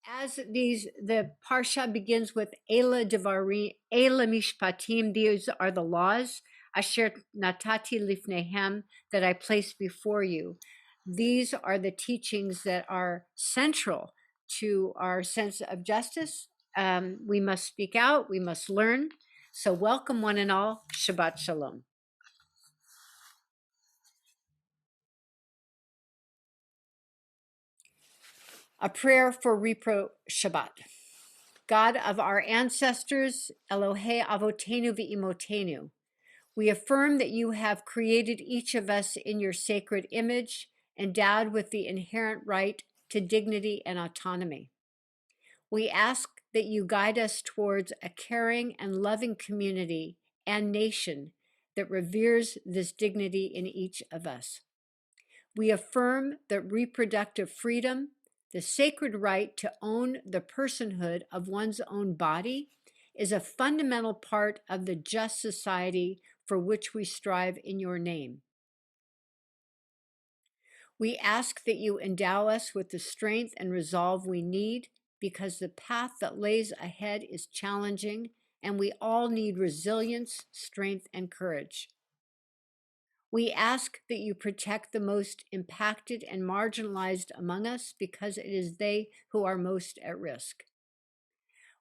As the parsha begins with Ela Devarim, Ela Mishpatim, these are the laws, Asher Natati Lifnehem, that I placed before you. These are the teachings that are central to our sense of justice. We must speak out, we must learn. So welcome one and all, Shabbat Shalom. A prayer for ReproShabbat. God of our ancestors, Elohei Avotenu v'Imotenu, we affirm that you have created each of us in your sacred image, endowed with the inherent right to dignity and autonomy. We ask that you guide us towards a caring and loving community and nation that reveres this dignity in each of us. We affirm that reproductive freedom, the sacred right to own the personhood of one's own body, is a fundamental part of the just society for which we strive in your name. We ask that you endow us with the strength and resolve we need, because the path that lays ahead is challenging, and we all need resilience, strength, and courage. We ask that you protect the most impacted and marginalized among us, because it is they who are most at risk.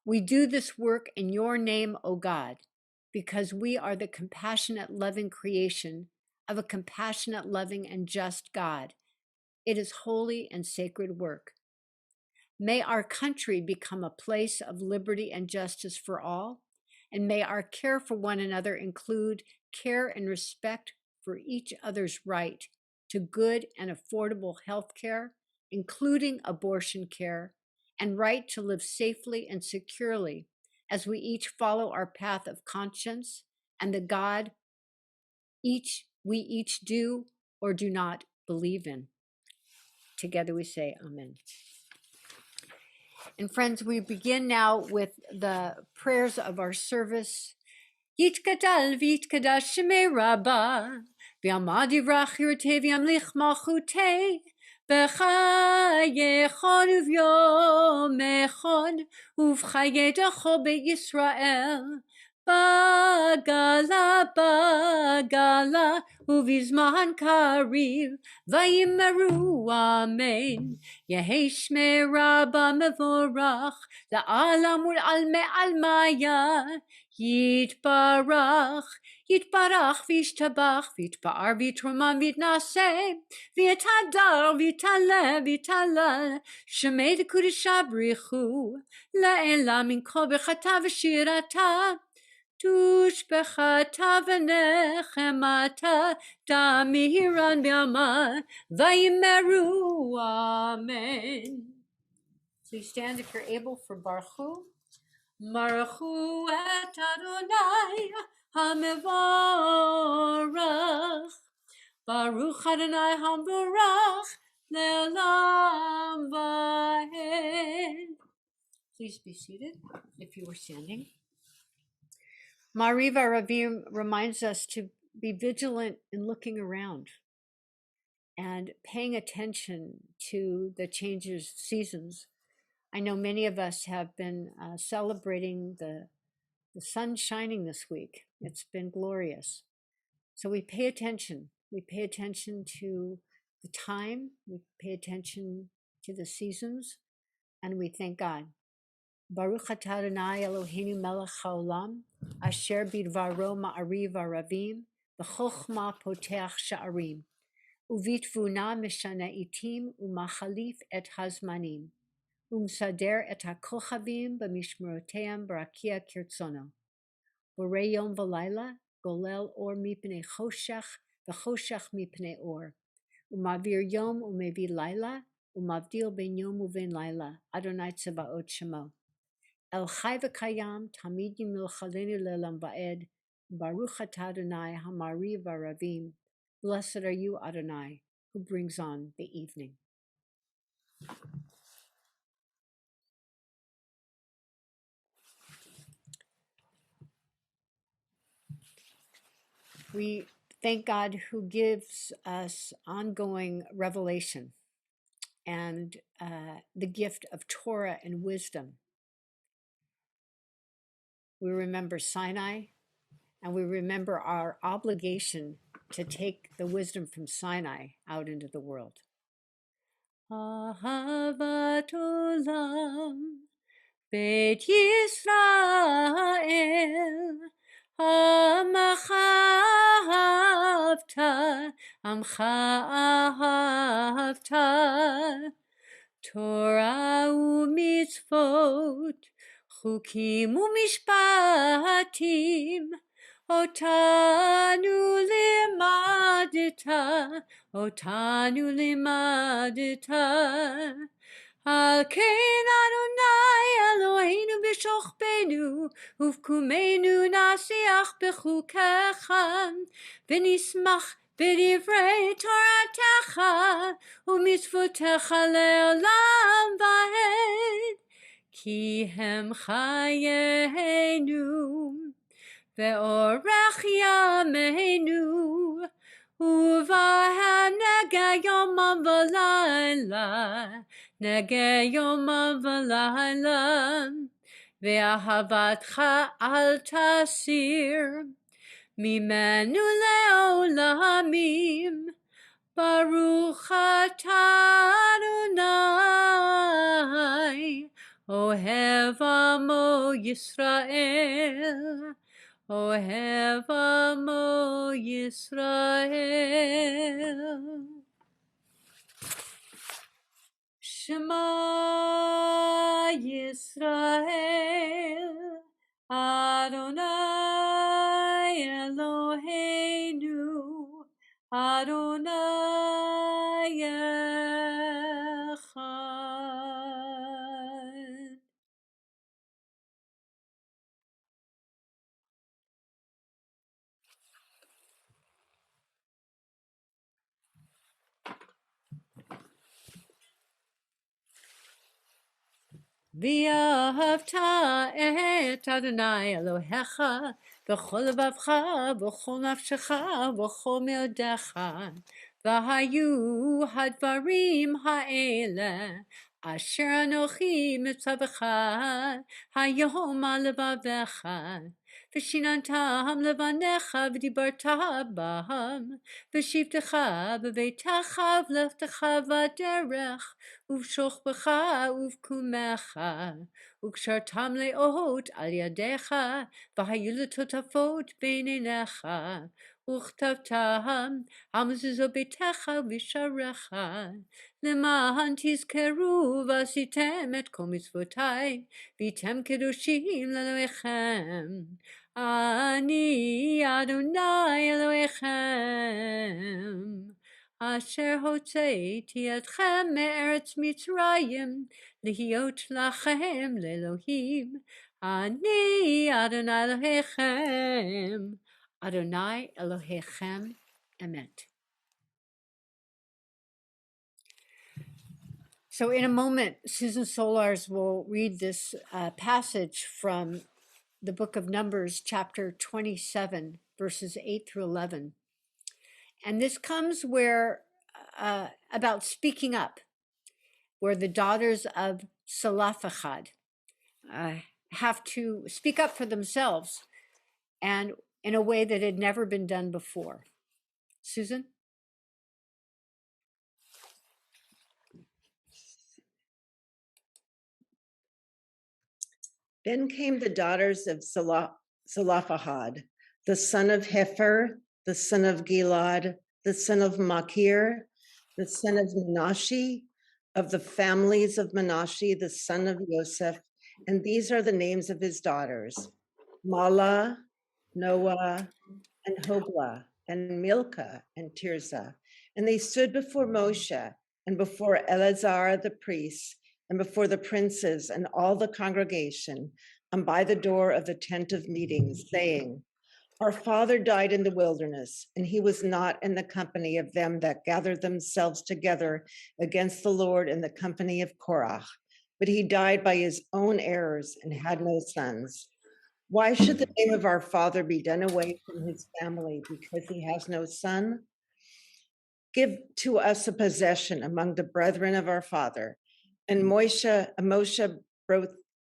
We do this work in your name, O God, because we are the compassionate, loving creation of a compassionate, loving, and just God. It is holy and sacred work. May our country become a place of liberty and justice for all, and may our care for one another include care and respect for each other's right to good and affordable health care, including abortion care, and right to live safely and securely as we each follow our path of conscience and the God we each do or do not believe in. Together we say amen. And friends, we begin now with the prayers of our service. Yitkadal v'yitkadash shemei Rabbah, v'yamad yivrach yirteh v'yamlich malchuteh, b'chayechon uvyom echon, uv'chayedacho be'Yisrael, bagala bagala, uvizman kariv, vayimeru amen. Yehi shmei Rabbah mevorach, la'alam ul'alme almaya, Yitbarach, Yitbarach, Vishtabach, Vitbar, Vitrumam, Vitnase, Vitadar, Vitale, Vitalal, Shemei de Kudishabrichu, Laela min kol bechata v'shirata, Tush bechata v'nechemata, Damiran b'yama, Vayimeru, Amen. Please stand if you're able for Baruchu. Baruchu et Adonai HaMevorach, Baruch Adonai HaMevorach Le'olam Va'ed. Please be seated if you were standing. Mariva Ravim reminds us to be vigilant in looking around and paying attention to the changes, seasons. I know many of us have been celebrating the sun shining this week. It's been glorious. So we pay attention. We pay attention to the time. We pay attention to the seasons. And we thank God. Baruch atah Adonai Eloheinu melech haolam, asher bidvaro ma'ariv aravim, v'chochma poteach sha'arim, uvitvuna mishana itim, umachalif et hazmanim. Umsader et hakochavim b'mishmeroteim barakia kirtzono. Borei yom v'layla, golel or mipnei choshech, v'choshech mipnei or. Umavir yom umevi layla, umavdil ben yom uven layla. Adonai tzebaot shemo. El chai v'kayam, tamid yimilchalenu le'olam va'ed. Baruch atah Adonai hamari v'aravim. Blessed are you, Adonai, who brings on the evening. We thank God who gives us ongoing revelation. and the gift of Torah and wisdom. We remember Sinai, and we remember our obligation to take the wisdom from Sinai out into the world. Ahavat olam Beit Yisrael Amacha ahavta Amcha ahavta Torah u'mitzvot Chukim u'mishpatim Otanu limadita Al ken Adonai Eloheinu b'shochbenu uvkumenu nasiach bechukecha v'nismach b'divrei Toratecha u'mitzvotecha le'olam va'ed ki hem chayenu ve'orech yameinu uvahem nega yomam v'layla nega yomam v'layla ve'ahavatcha al tasir mimenu le'olamim Baruch atah Adonai Ohev amo Yisrael Ohev amo Yisrael Shema Yisrael Adonai Eloheinu Adonai Echad. V'ahavta et Adonai Elohecha v'chol levavcha v'chol nafshecha v'chol meodecha v'hayu hadvarim ha'ele asher anochi mitzavecha hayom alevavecha v'shinantam levanecha v'dibarta b'ham v'shivtecha b'veitecha v'lechtecha v'derech uv'shochbecha uv'kumecha וקשרתם לאות על ידיך, והיו לטוטפות בעיניך, וכתבתם על מזוזות ביתך ובשעריך, למען תזכרו ועשיתם את כל מצוותיי, והייתם קדושים לאלוהיכם. אני אדוני אלוהיכם. אשר הוצאתי אתכם מארץ מצרים, להיות לכם לאלוהים. אני אדוני אלוהיכם. Adonai Elohechem Emet. So in a moment, Susan Solars will read this passage from the book of Numbers, chapter 27, verses 8 through 11. And this comes where, about speaking up, where the daughters of Salafachad have to speak up for themselves and in a way that had never been done before. Susan? Then came the daughters of Salafahad, the son of Hefer, the son of Gilad, the son of Machir, the son of Menashe, of the families of Menashe, the son of Yosef. And these are the names of his daughters: Mala, Noah, and Hoglah, and Milcah, and Tirzah. And they stood before Moshe and before Eleazar the priest, and before the princes and all the congregation, and by the door of the tent of meetings, saying, Our father died in the wilderness, and he was not in the company of them that gathered themselves together against the Lord in the company of Korach, but he died by his own errors and had no sons. Why should the name of our father be done away from his family because he has no son? Give to us a possession among the brethren of our father. And Moshe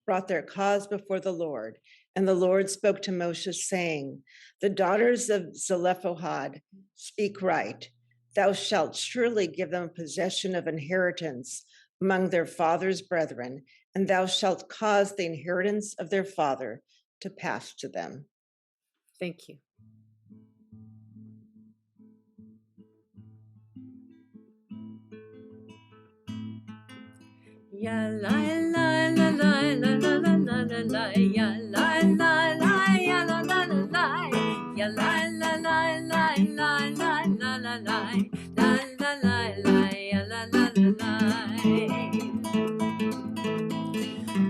brought their cause before the Lord. And the Lord spoke to Moshe, saying, the daughters of Zelophehad speak right. Thou shalt surely give them possession of inheritance among their father's brethren, and thou shalt cause the inheritance of their father to pass to them. Thank you. Ya la la la la la la la la la la, ya la la la ya la la la la, ya la la la la la la la la la, la la la la ya la la la la.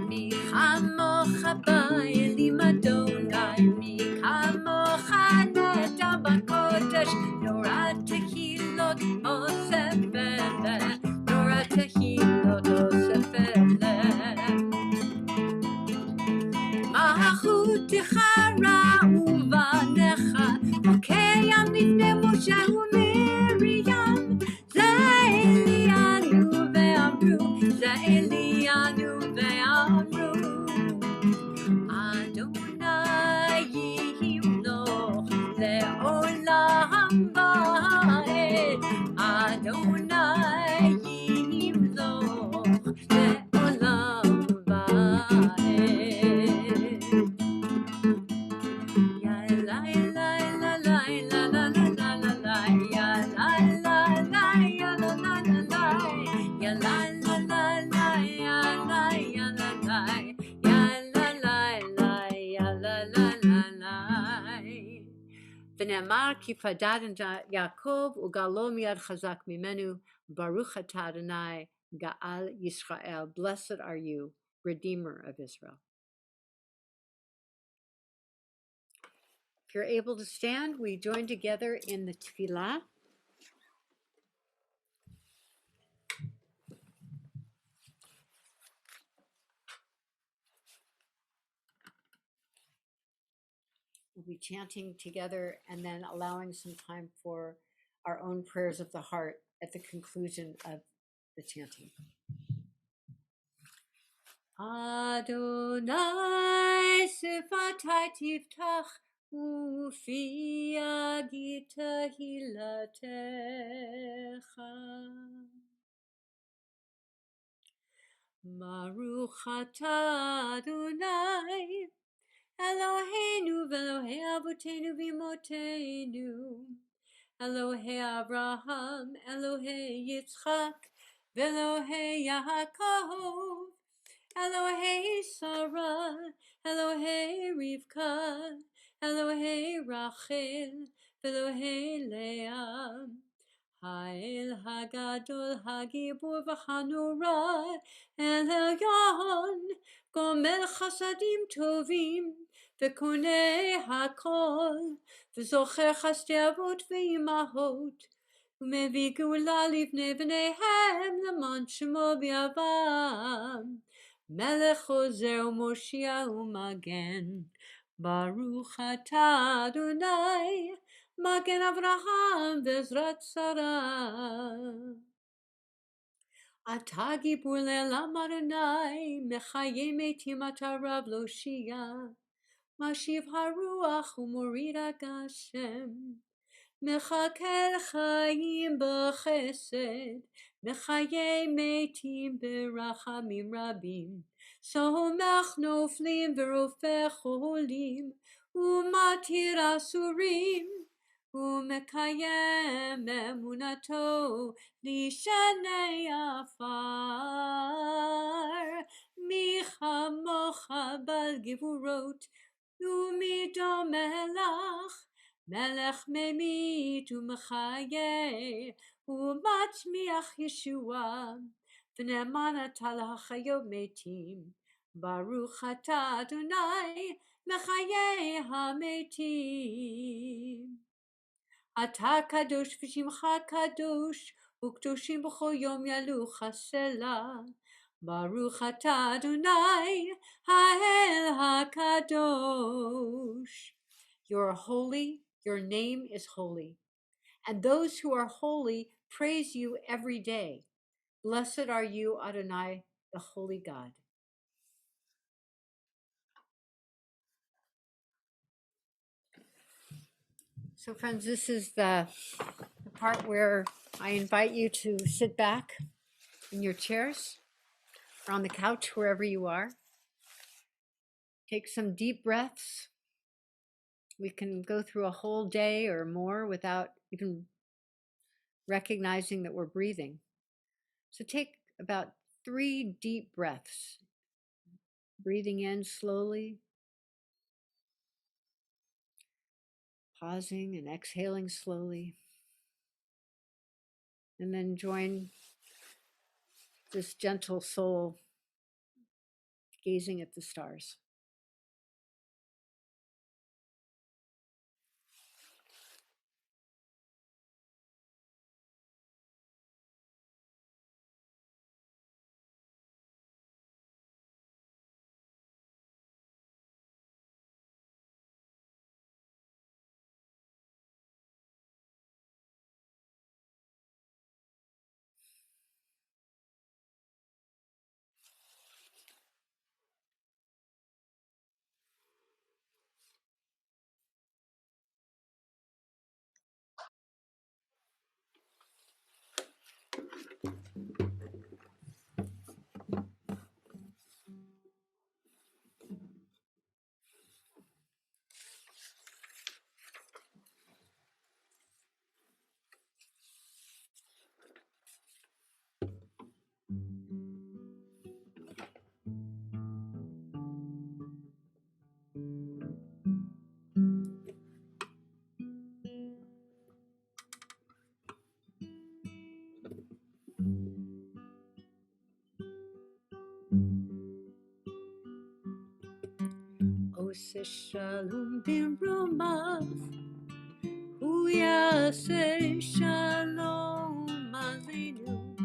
Mi chamocha ba'elim Adonai, mi chamocha neta b'kodesh, Torah tehilot osefele, Torah tehilot osefele. Machutecha ra'uvanecha, okeyam lifnei Moshe u'Miriam, ze Elianu ve'amru, ze Elianu ve'amru. Adonai yimloch le'olam va'ed, Adonai yimloch le'olam va'ed. Ya la la la la la la la la la, ya la la la ya la la la la, ya la la la la ya la ya la la, ya la la la ya la la la la. ונאמר כי פדד יעקב וגאלו מיד חזק ממנו, ברוך אתה אדוני גאל ישראל. Blessed are you, Redeemer of Israel. If you're able to stand, we join together in the tefillah. We'll be chanting together and then allowing some time for our own prayers of the heart at the conclusion of the chanting. Adonai sifatai tiftach ufi agita hilatecha. Baruch atah Adonai Eloheinu ve'Elohei avotenu v'imotenu, Elohei Abraham, Elohei Yitzchak, ve'Elohei Yaakov, Elohei Sarah, Elohei Rivka, Elohei Rachel, ve'Elohei Leah. Ha'el hagadol hagibur v'hanura, El Elyon, gomel chasadim tovim, v'konei hakol, v'zocher chasdei avot v'imahot, u'mevi geula livnei b'neihem l'man shemo b'yavam, melech ozer u'moshiach u'magen, Baruch atah Adonai, Magen Avraham v'ezrat Sarah. Atah gibur le'elam Adonai, mechaye metim atah rav loshia, mashiv haruach u'morid hagashem, mechakel chayim b'chesed, mechaye metim b'rachamim rabim, somach noflim v'rofeh cholim, u'matir asurim, ומקיים אמונתו לשני עפר. מי כמוך בעל גבורות ומדומה לך, מלך ממית ומחיה ומצמיח ישועה, ונאמן אתה להחיות מתים. ברוך אתה אדוני מחיי המתים. אתה קדוש ושמך קדוש, וקדושים בכל יום ילוך סלה. ברוך אתה אדוני, האל הקדוש. You are holy, your name is holy, and those who are holy praise you every day. Blessed are you, Adonai, the Holy God. So friends, this is the part where I invite you to sit back in your chairs or on the couch, wherever you are. Take some deep breaths. We can go through a whole day or more without even recognizing that we're breathing. So take about 3 deep breaths, breathing in slowly, pausing and exhaling slowly, and then join this gentle soul gazing at the stars. Ose shalom bimromav, hu yaseh shalom aleinu.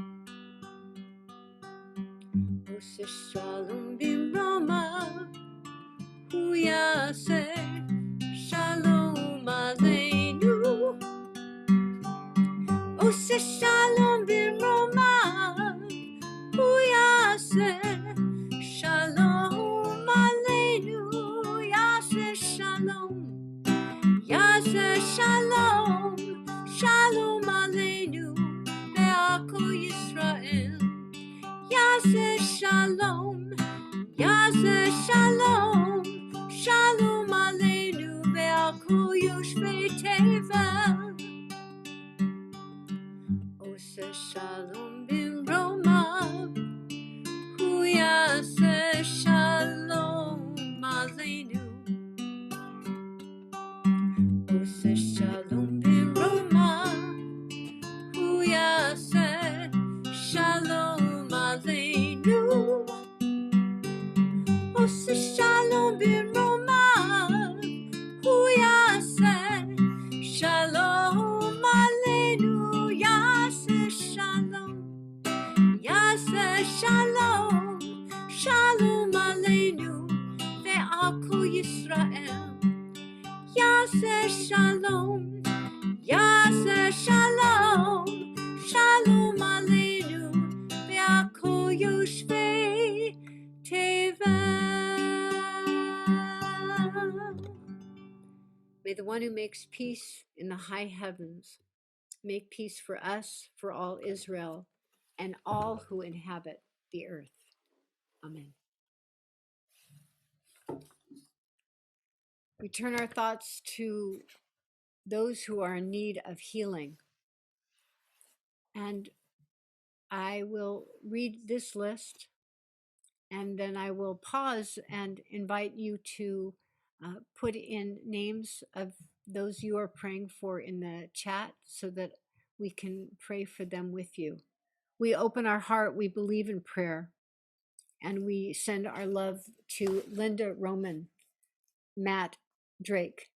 Ose shalom bimromav, hu yaseh shalom aleinu. Ose shalom bimromav, hu yaseh shalom aleinu. Yaseh shalom. Yaseh shalom, shalom aleinu, ve'ako Yisrael. Yaseh shalom, yaseh shalom, shalom aleinu, ve'ako yoshvei tevel. Oseh shalom bimromav, hu yaseh shalom aleinu. Oseh shalom bimromav, hu yaseh shalom aleinu. Oseh shalom bimromav, hu yaseh shalom aleinu. Yaseh shalom, yaseh shalom, shalom aleinu, ve'ako Yisrael. Yaseh shalom, yaseh shalom, shalom aleinu, ve'ako yoshvei tevel. May the one who makes peace in the high heavens make peace for us, for all Israel, and all who inhabit the earth. Amen. We turn our thoughts to those who are in need of healing. And I will read this list, and then I will pause and invite you to put in names of those you are praying for in the chat so that we can pray for them with you. We open our heart, we believe in prayer, and we send our love to Linda Roman, Matt Drake,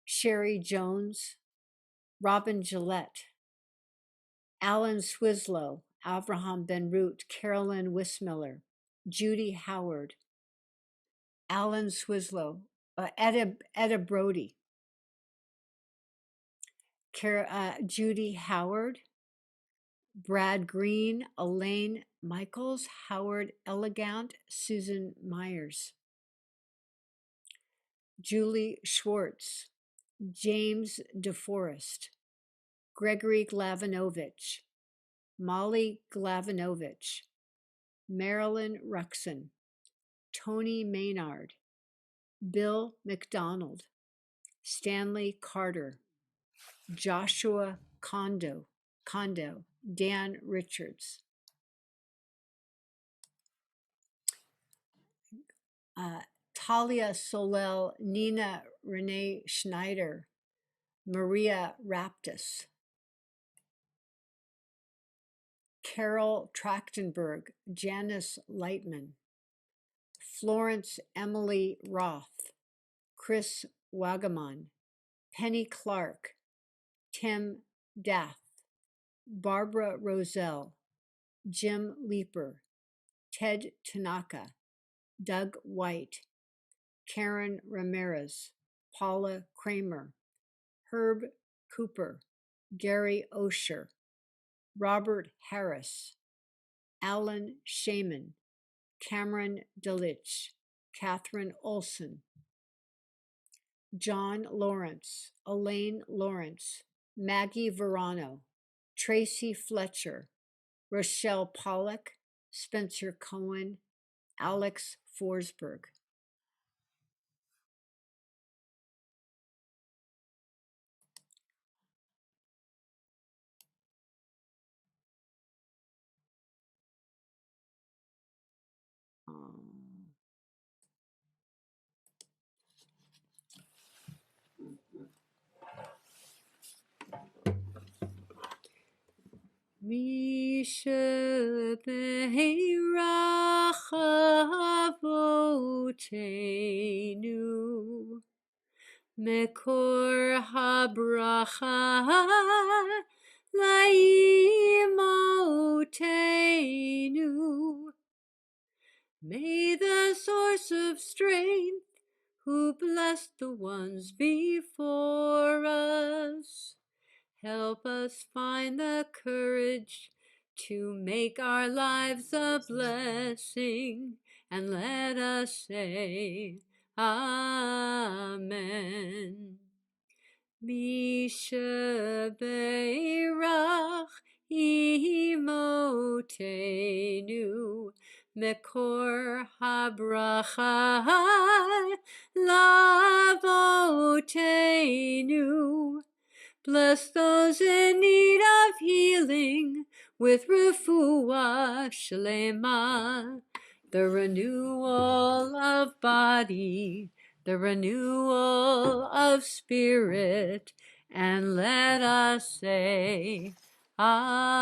Sherry Jones, Robin Gillette, Alan Swislow, Avraham Ben-Root, Carolyn Wismiller, Judy Howard, Alan Swislow, Etta Brody, Judy Howard, Brad Green, Elaine Michaels, Howard Elegant, Susan Myers, Julie Schwartz, James DeForest, Gregory Glavinovich, Molly Glavinovich, Marilyn Ruxon, Tony Maynard, Bill McDonald, Stanley Carter, Joshua Kondo, Dan Richards, Talia Solel, Nina Renee Schneider, Maria Raptis, Carol Trachtenberg, Janice Lightman, Florence Emily Roth, Chris Wagaman, Penny Clark, Tim Dath, Barbara Roselle, Jim Leeper, Ted Tanaka, Doug White, Karen Ramirez, Paula Kramer, Herb Cooper, Gary Osher, Robert Harris, Alan Shaman, Cameron Delich, Catherine Olson, John Lawrence, Elaine Lawrence, Maggie Verano, Tracy Fletcher, Rochelle Pollock, Spencer Cohen, Alex Forsberg. Misha Beirach Avotenu Mekor Habracha Laimotenu. May the source of strength who blessed the ones before us help us find the courage to make our lives a blessing, and let us say Amen. Misha Beirach Imotenu Mekor Habracha Lavotenu. Bless those in need of healing with refuah shlema, the renewal of body, the renewal of spirit, and let us say Amen.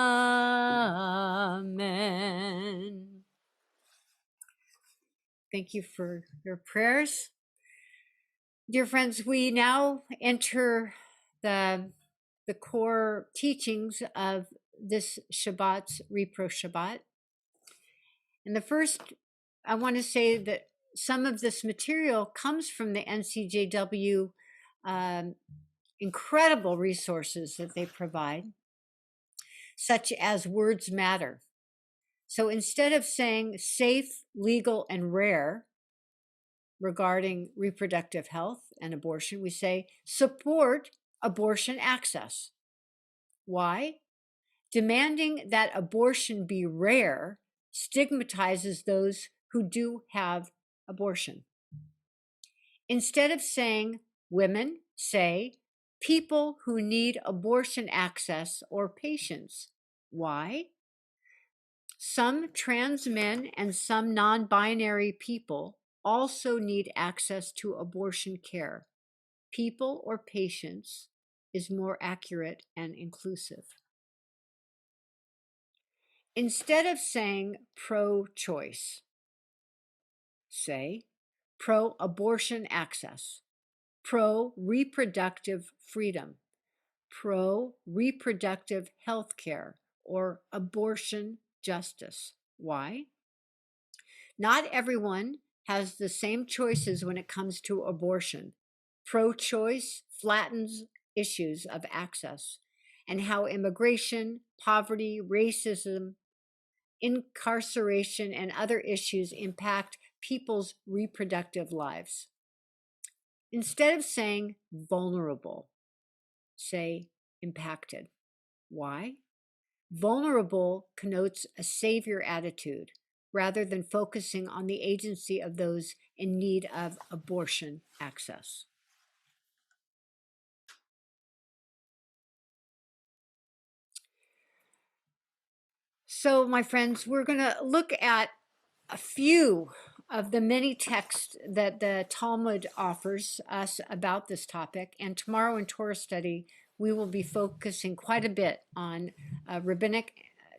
Thank you for your prayers. Dear friends, we now enter the core teachings of this Shabbat's ReproShabbat. And the first, I want to say that some of this material comes from the NCJW incredible resources that they provide, such as Words Matter. So instead of saying safe, legal, and rare regarding reproductive health and abortion, we say support abortion access. Why? Demanding that abortion be rare stigmatizes those who do have abortion. Instead of saying women, say people who need abortion access or patients. Why? Some trans men and some non-binary people also need access to abortion care. People or patients is more accurate and inclusive. Instead of saying pro-choice, say pro-abortion access, pro-reproductive freedom, pro-reproductive health care, or abortion justice. Why? Not everyone has the same choices when it comes to abortion. Pro-choice flattens issues of access, and how immigration, poverty, racism, incarceration, and other issues impact people's reproductive lives. Instead of saying vulnerable, say impacted. Why? Vulnerable connotes a savior attitude rather than focusing on the agency of those in need of abortion access. So, my friends, we're going to look at a few of the many texts that the Talmud offers us about this topic. And tomorrow in Torah study, we will be focusing quite a bit on rabbinic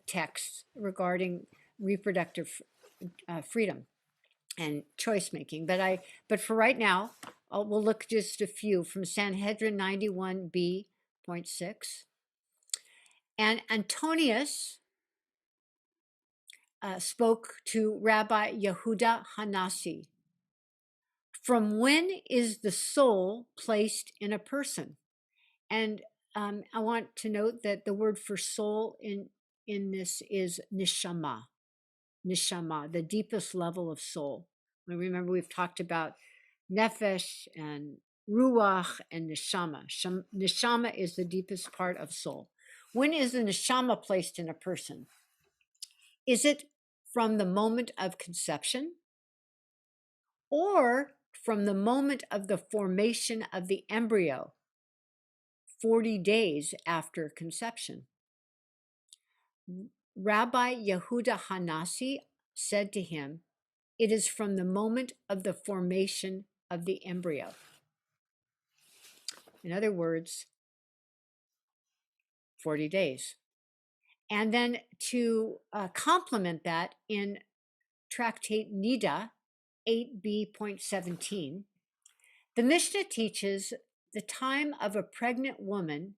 texts regarding reproductive freedom and choice making. But for right now, we'll look just a few from Sanhedrin 91b.6. And Antonius spoke to Rabbi Yehuda Hanasi. From when is the soul placed in a person? And I want to note that the word for soul in this is neshama. Neshama, the deepest level of soul. Remember, we've talked about nefesh and ruach and neshama. Neshama is the deepest part of soul. When is the neshama placed in a person? Is it from the moment of conception or from the moment of the formation of the embryo, 40 days after conception? Rabbi Yehuda Hanasi said to him, it is from the moment of the formation of the embryo. In other words, 40 days. And then to complement that, in Tractate Nida 8b.17, the Mishnah teaches the time of a pregnant woman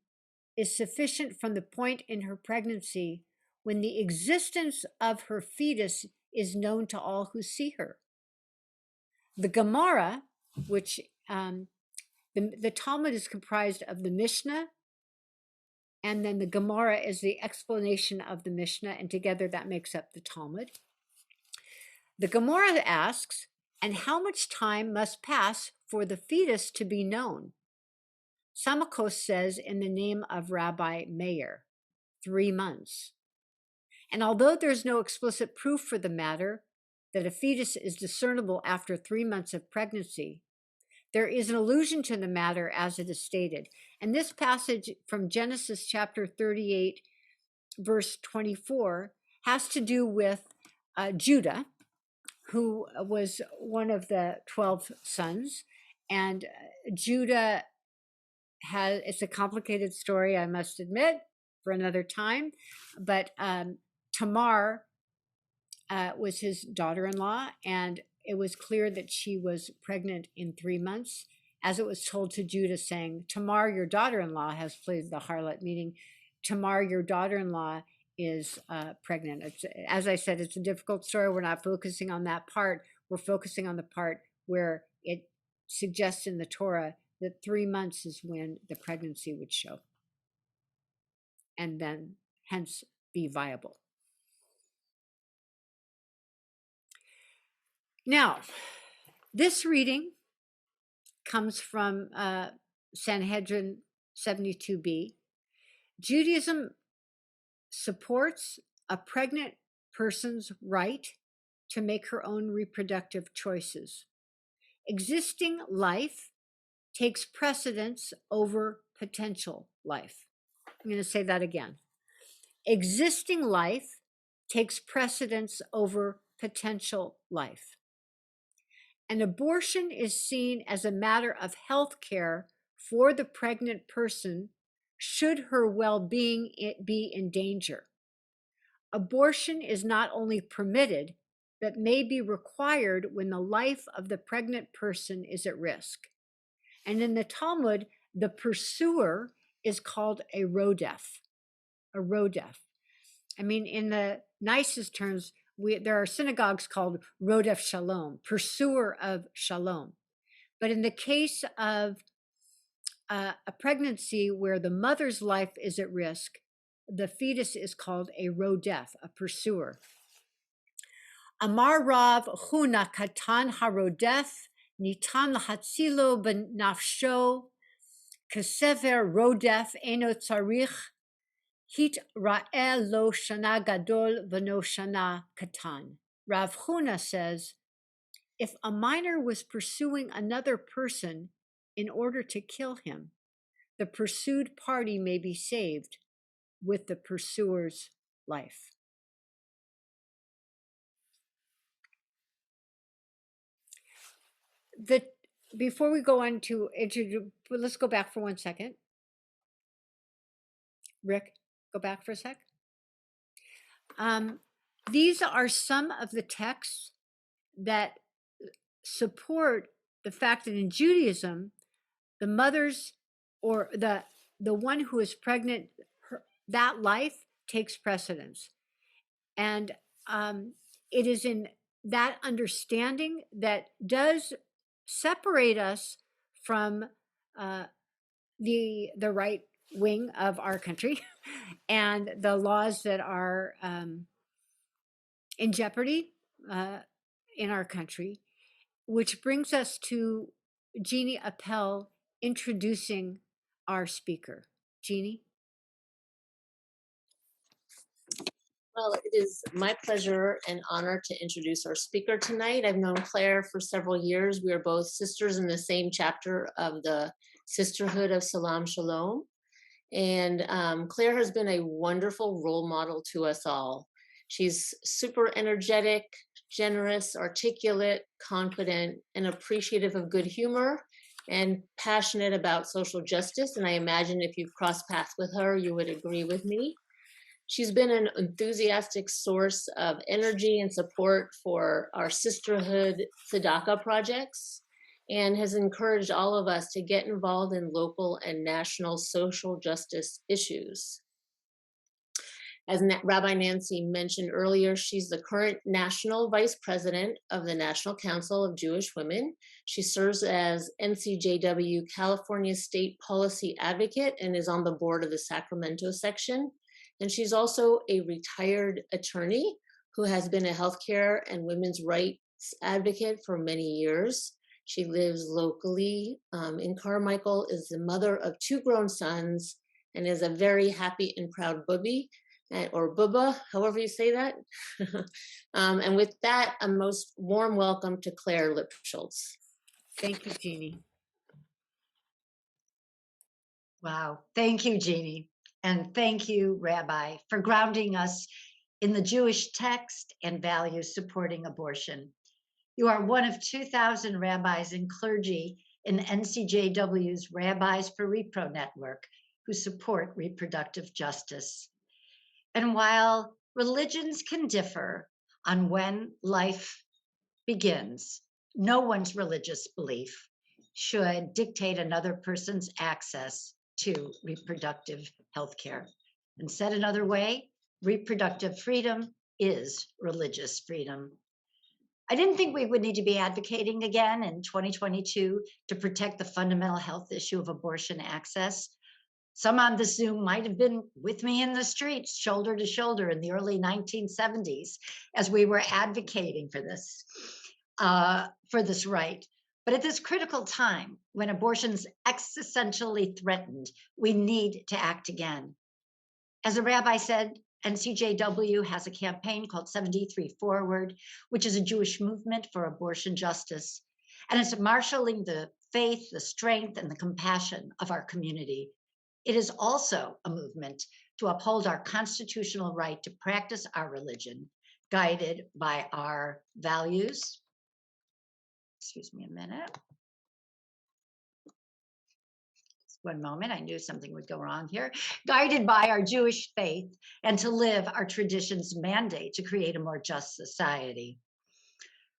is sufficient from the point in her pregnancy when the existence of her fetus is known to all who see her. The Gemara, which the Talmud is comprised of the Mishnah, and then the Gemara is the explanation of the Mishnah, and together that makes up the Talmud. The Gemara asks, and how much time must pass for the fetus to be known? Samakos says in the name of Rabbi Meir, 3 months. And although there's no explicit proof for the matter that a fetus is discernible after 3 months of pregnancy, there is an allusion to the matter as it is stated. And this passage from Genesis chapter 38, verse 24, has to do with Judah, who was one of the 12 sons. And Judah it's a complicated story, I must admit, for another time. But Tamar was his daughter-in-law, and it was clear that she was pregnant in 3 months, as it was told to Judah, saying, Tamar, your daughter-in-law, has played the harlot, meaning Tamar, your daughter-in-law, is pregnant. As I said, it's a difficult story. We're not focusing on that part. We're focusing on the part where it suggests in the Torah that 3 months is when the pregnancy would show, and then hence be viable. Now, this reading comes from Sanhedrin 72b. Judaism supports a pregnant person's right to make her own reproductive choices. Existing life takes precedence over potential life. I'm going to say that again. Existing life takes precedence over potential life. An abortion is seen as a matter of health care for the pregnant person should her well-being be in danger. Abortion is not only permitted, but may be required when the life of the pregnant person is at risk. And in the Talmud, the pursuer is called a rodef. A rodef. I mean, in the nicest terms, there are synagogues called rodef shalom, pursuer of shalom. But in the case of a pregnancy where the mother's life is at risk, the fetus is called a rodef, a pursuer. Amar Rav Huna Katan Harodef Nitan Lahatzilo Benafsho Kesever Rodef Eno Tzarich Hit Ra'el Lo Shana Gadol V'no Shana Katan. Rav Huna says, if a minor was pursuing another person in order to kill him, the pursued party may be saved with the pursuer's life. Before we go on to introduce, let's go back for 1 second. Rick, go back for a sec. These are some of the texts that support the fact that in Judaism, the mothers or the one who is pregnant, that life takes precedence. And it is in that understanding that does separate us from the right wing of our country and the laws that are in jeopardy in our country, which brings us to Jeannie Appel introducing our speaker. Jeannie? Well, it is my pleasure and honor to introduce our speaker tonight. I've known Claire for several years. We are both sisters in the same chapter of the Sisterhood of Shalom. And Claire has been a wonderful role model to us all. She's super energetic, generous, articulate, confident, and appreciative of good humor, and passionate about social justice. And I imagine if you've crossed paths with her, you would agree with me. She's been an enthusiastic source of energy and support for our sisterhood tzedakah projects, and has encouraged all of us to get involved in local and national social justice issues. As Rabbi Nancy mentioned earlier, she's the current National Vice President of the National Council of Jewish Women. She serves as NCJW California State Policy Advocate and is on the board of the Sacramento section. And she's also a retired attorney who has been a healthcare and women's rights advocate for many years. She lives locally in Carmichael, is the mother of 2 grown sons, and is a very happy and proud bubby, or bubba, however you say that. And with that, a most warm welcome to Claire Lipschultz. Thank you, Jeannie. Wow. Thank you, Jeannie. And thank you, Rabbi, for grounding us in the Jewish text and values supporting abortion. You are one of 2,000 rabbis and clergy in NCJW's Rabbis for Repro network who support reproductive justice. And while religions can differ on when life begins, no one's religious belief should dictate another person's access to reproductive health care. And said another way, reproductive freedom is religious freedom. I didn't think we would need to be advocating again in 2022 to protect the fundamental health issue of abortion access. Some on this Zoom might have been with me in the streets, shoulder to shoulder in the early 1970s, as we were advocating for this right. But at this critical time, when abortion's existentially threatened, we need to act again. As a rabbi said, NCJW has a campaign called 73 Forward, which is a Jewish movement for abortion justice. And it's marshaling the faith, the strength, and the compassion of our community. It is also a movement to uphold our constitutional right to practice our religion, guided by our values. Excuse me a minute. Just one moment, I knew something would go wrong here. Guided by our Jewish faith and to live our tradition's mandate to create a more just society.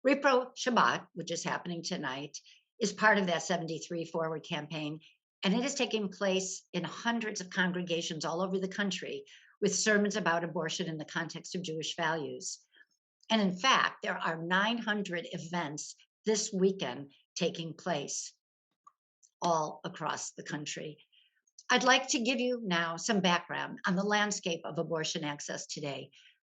ReproShabbat, which is happening tonight, is part of that 73 Forward campaign, and it is taking place in hundreds of congregations all over the country with sermons about abortion in the context of Jewish values. And in fact, there are 900 events this weekend taking place. all across the country. I'd like to give you now some background on the landscape of abortion access today,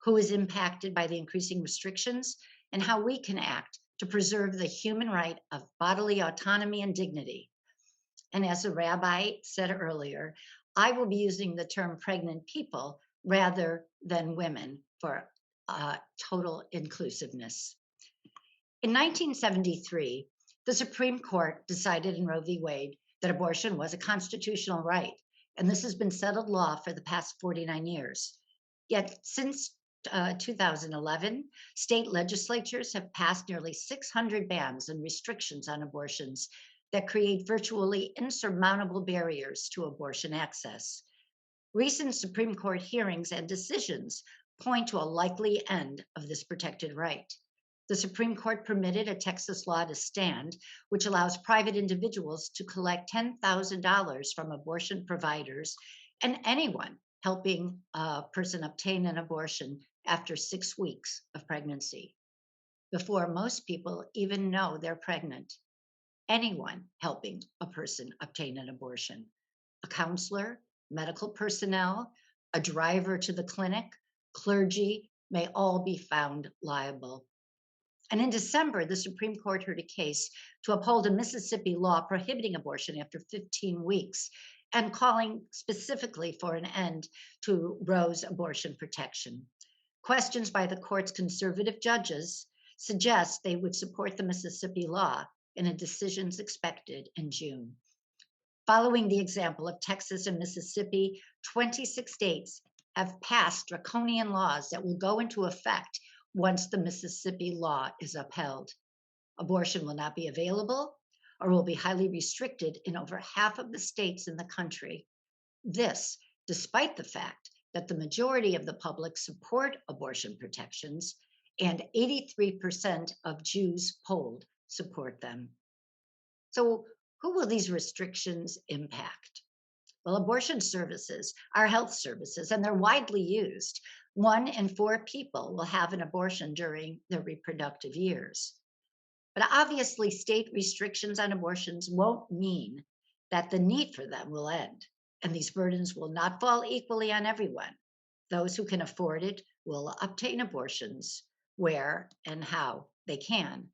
who is impacted by the increasing restrictions, and how we can act to preserve the human right of bodily autonomy and dignity. And as the rabbi said earlier, I will be using the term pregnant people rather than women for total inclusiveness. In 1973, the Supreme Court decided in Roe v. Wade that abortion was a constitutional right, and this has been settled law for the past 49 years. Yet since 2011, state legislatures have passed nearly 600 bans and restrictions on abortions that create virtually insurmountable barriers to abortion access. Recent Supreme Court hearings and decisions point to a likely end of this protected right. The Supreme Court permitted a Texas law to stand, which allows private individuals to collect $10,000 from abortion providers and anyone helping a person obtain an abortion after 6 weeks of pregnancy, before most people even know they're pregnant. Anyone helping a person obtain an abortion, a counselor, medical personnel, a driver to the clinic, clergy, may all be found liable. And in December, the Supreme Court heard a case to uphold a Mississippi law prohibiting abortion after 15 weeks and calling specifically for an end to Roe's abortion protection. Questions by the court's conservative judges suggest they would support the Mississippi law in a decision's expected in June. Following the example of Texas and Mississippi, 26 states have passed draconian laws that will go into effect once the Mississippi law is upheld. Abortion will not be available or will be highly restricted in over half of the states in the country. This, despite the fact that the majority of the public support abortion protections and 83% of Jews polled support them. So, who will these restrictions impact? Well, abortion services are health services and they're widely used. 1 in 4 people will have an abortion during their reproductive years. But obviously, state restrictions on abortions won't mean that the need for them will end, and these burdens will not fall equally on everyone. Those who can afford it will obtain abortions where and how they can.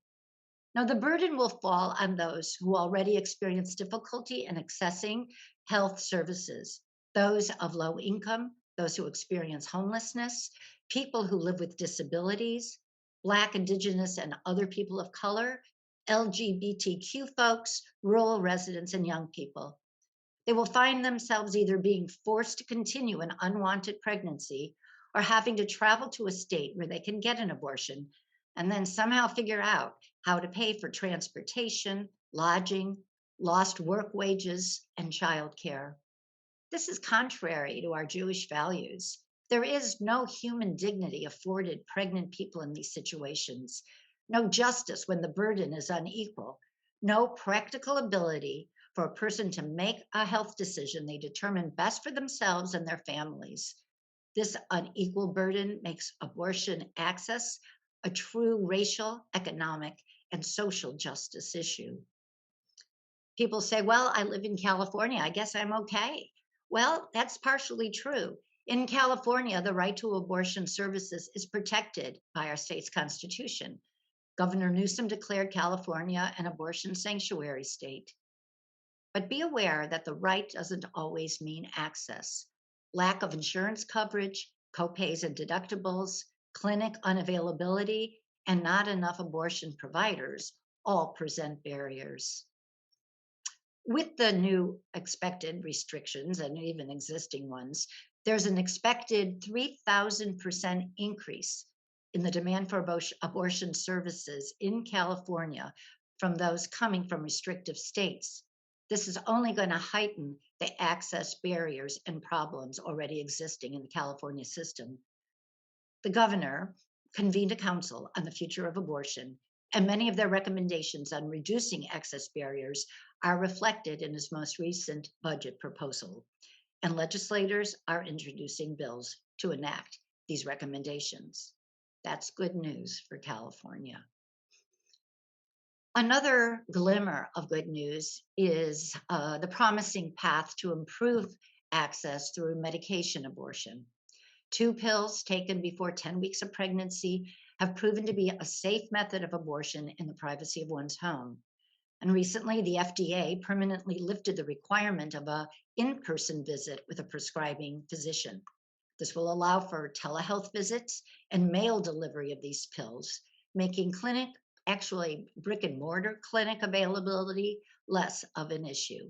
Now, the burden will fall on those who already experience difficulty in accessing health services, those of low income, those who experience homelessness, people who live with disabilities, Black, Indigenous, and other people of color, LGBTQ folks, rural residents, and young people. They will find themselves either being forced to continue an unwanted pregnancy or having to travel to a state where they can get an abortion and then somehow figure out how to pay for transportation, lodging, lost work wages, and childcare. This is contrary to our Jewish values. There is no human dignity afforded pregnant people in these situations, no justice when the burden is unequal, no practical ability for a person to make a health decision they determine best for themselves and their families. This unequal burden makes abortion access a true racial, economic, and social justice issue. People say, well, I live in California, I guess I'm okay. Well, that's partially true. In California, the right to abortion services is protected by our state's constitution. Governor Newsom declared California an abortion sanctuary state. But be aware that the right doesn't always mean access. Lack of insurance coverage, copays and deductibles, clinic unavailability, and not enough abortion providers all present barriers. With the new expected restrictions and even existing ones, there's an expected 3,000% increase in the demand for abortion services in California from those coming from restrictive states. This is only going to heighten the access barriers and problems already existing in the California system. The governor convened a council on the future of abortion, and many of their recommendations on reducing access barriers are reflected in his most recent budget proposal. And legislators are introducing bills to enact these recommendations. That's good news for California. Another glimmer of good news is the promising path to improve access through medication abortion. 2 pills taken before 10 weeks of pregnancy have proven to be a safe method of abortion in the privacy of one's home. And recently, the FDA permanently lifted the requirement of a in-person visit with a prescribing physician. This will allow for telehealth visits and mail delivery of these pills, making actually brick and mortar clinic availability less of an issue.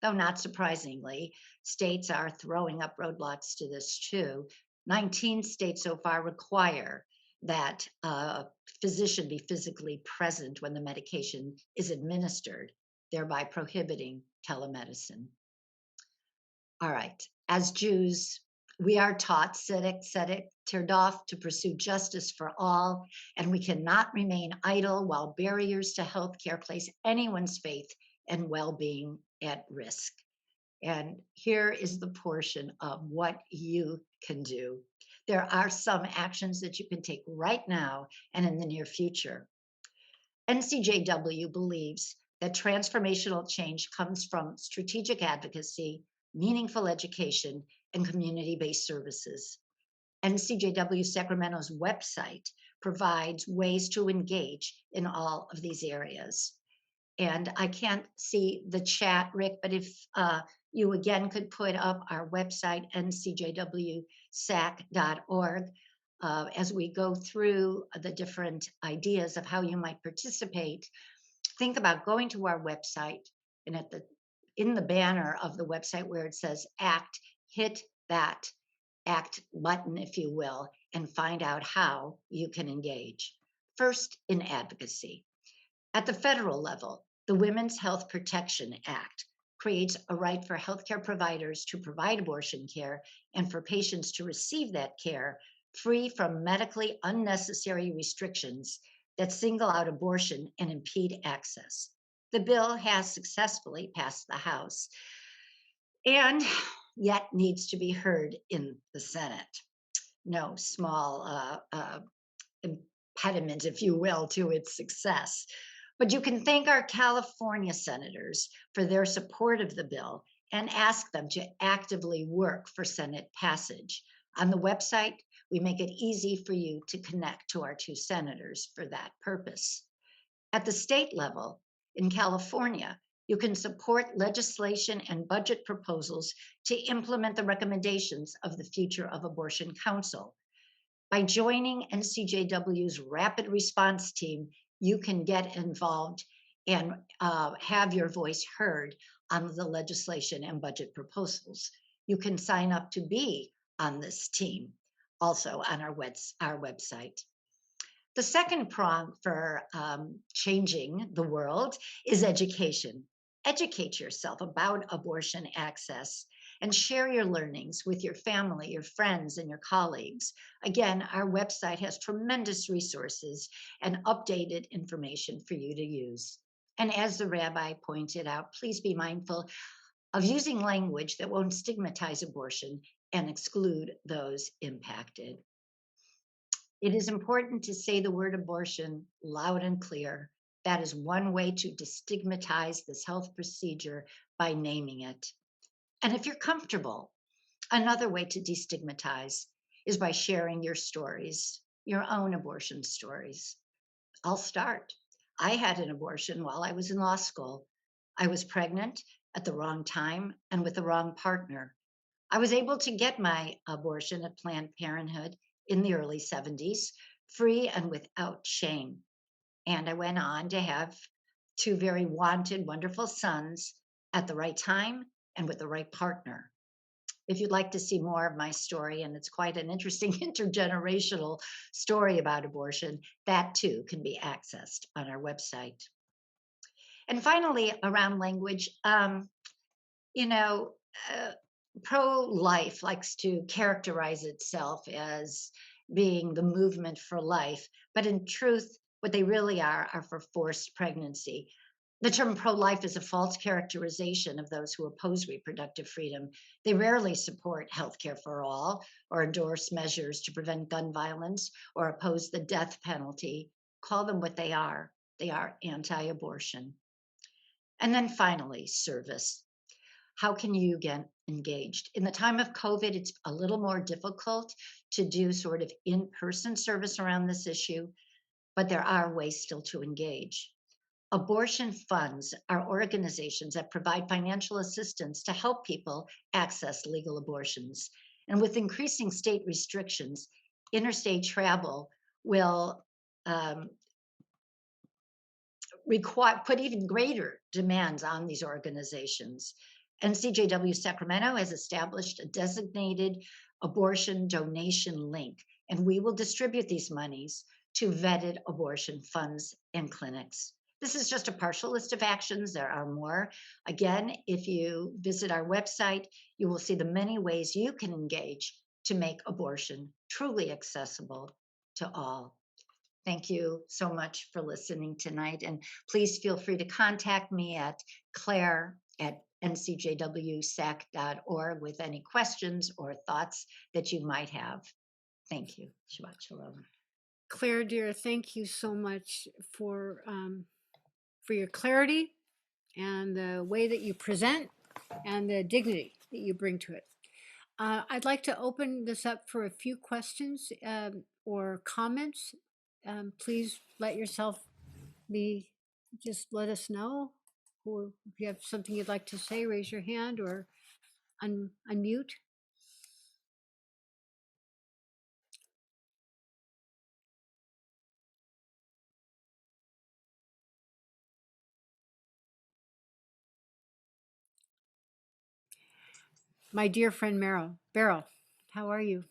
Though not surprisingly, states are throwing up roadblocks to this too. 19 states so far require that a physician be physically present when the medication is administered, thereby prohibiting telemedicine. All right, as Jews, we are taught tzedek tirdof, to pursue justice for all, and we cannot remain idle while barriers to healthcare place anyone's faith and well-being at risk. And here is the portion of what you can do. There are some actions that you can take right now and in the near future. NCJW believes that transformational change comes from strategic advocacy, meaningful education, and community-based services. NCJW Sacramento's website provides ways to engage in all of these areas. And I can't see the chat, Rick, but if you again could put up our website, ncjwsac.org, as we go through the different ideas of how you might participate, think about going to our website, and in the banner of the website where it says ACT, hit that ACT button, if you will, and find out how you can engage. First, in advocacy. At the federal level, the Women's Health Protection Act creates a right for healthcare providers to provide abortion care and for patients to receive that care free from medically unnecessary restrictions that single out abortion and impede access. The bill has successfully passed the House and yet needs to be heard in the Senate. No small impediment, if you will, to its success. But you can thank our California senators for their support of the bill and ask them to actively work for Senate passage. On the website, we make it easy for you to connect to our 2 senators for that purpose. At the state level, in California, you can support legislation and budget proposals to implement the recommendations of the Future of Abortion Council. By joining NCJW's Rapid Response Team, you can get involved and have your voice heard on the legislation and budget proposals. You can sign up to be on this team, also on our website. The second prong for changing the world is education. Educate yourself about abortion access and share your learnings with your family, your friends, and your colleagues. Again, our website has tremendous resources and updated information for you to use. And as the rabbi pointed out, please be mindful of using language that won't stigmatize abortion and exclude those impacted. It is important to say the word abortion loud and clear. That is one way to destigmatize this health procedure, by naming it. And if you're comfortable, another way to destigmatize is by sharing your stories, your own abortion stories. I'll start. I had an abortion while I was in law school. I was pregnant at the wrong time and with the wrong partner. I was able to get my abortion at Planned Parenthood in the early 70s, free and without shame. And I went on to have 2 very wanted, wonderful sons at the right time and with the right partner. If you'd like to see more of my story, and it's quite an interesting intergenerational story about abortion, that too can be accessed on our website. And finally, around language, pro-life likes to characterize itself as being the movement for life, but in truth, what they really are for forced pregnancy. The term pro-life is a false characterization of those who oppose reproductive freedom. They rarely support healthcare for all, or endorse measures to prevent gun violence, or oppose the death penalty. Call them what they are. They are anti-abortion. And then finally, service. How can you get engaged? In the time of COVID, it's a little more difficult to do sort of in-person service around this issue, but there are ways still to engage. Abortion funds are organizations that provide financial assistance to help people access legal abortions. And with increasing state restrictions, interstate travel will put even greater demands on these organizations. NCJW Sacramento has established a designated abortion donation link, and we will distribute these monies to vetted abortion funds and clinics. This is just a partial list of actions. There are more. Again, if you visit our website, you will see the many ways you can engage to make abortion truly accessible to all. Thank you so much for listening tonight. And please feel free to contact me at claire@ncjwsac.org with any questions or thoughts that you might have. Thank you. Shabbat Shalom. Claire, dear, thank you so much for your clarity and the way that you present and the dignity that you bring to it. I'd like to open this up for a few questions or comments. Please let yourself just let us know. Or if you have something you'd like to say, raise your hand or unmute. My dear friend Beryl, how are you?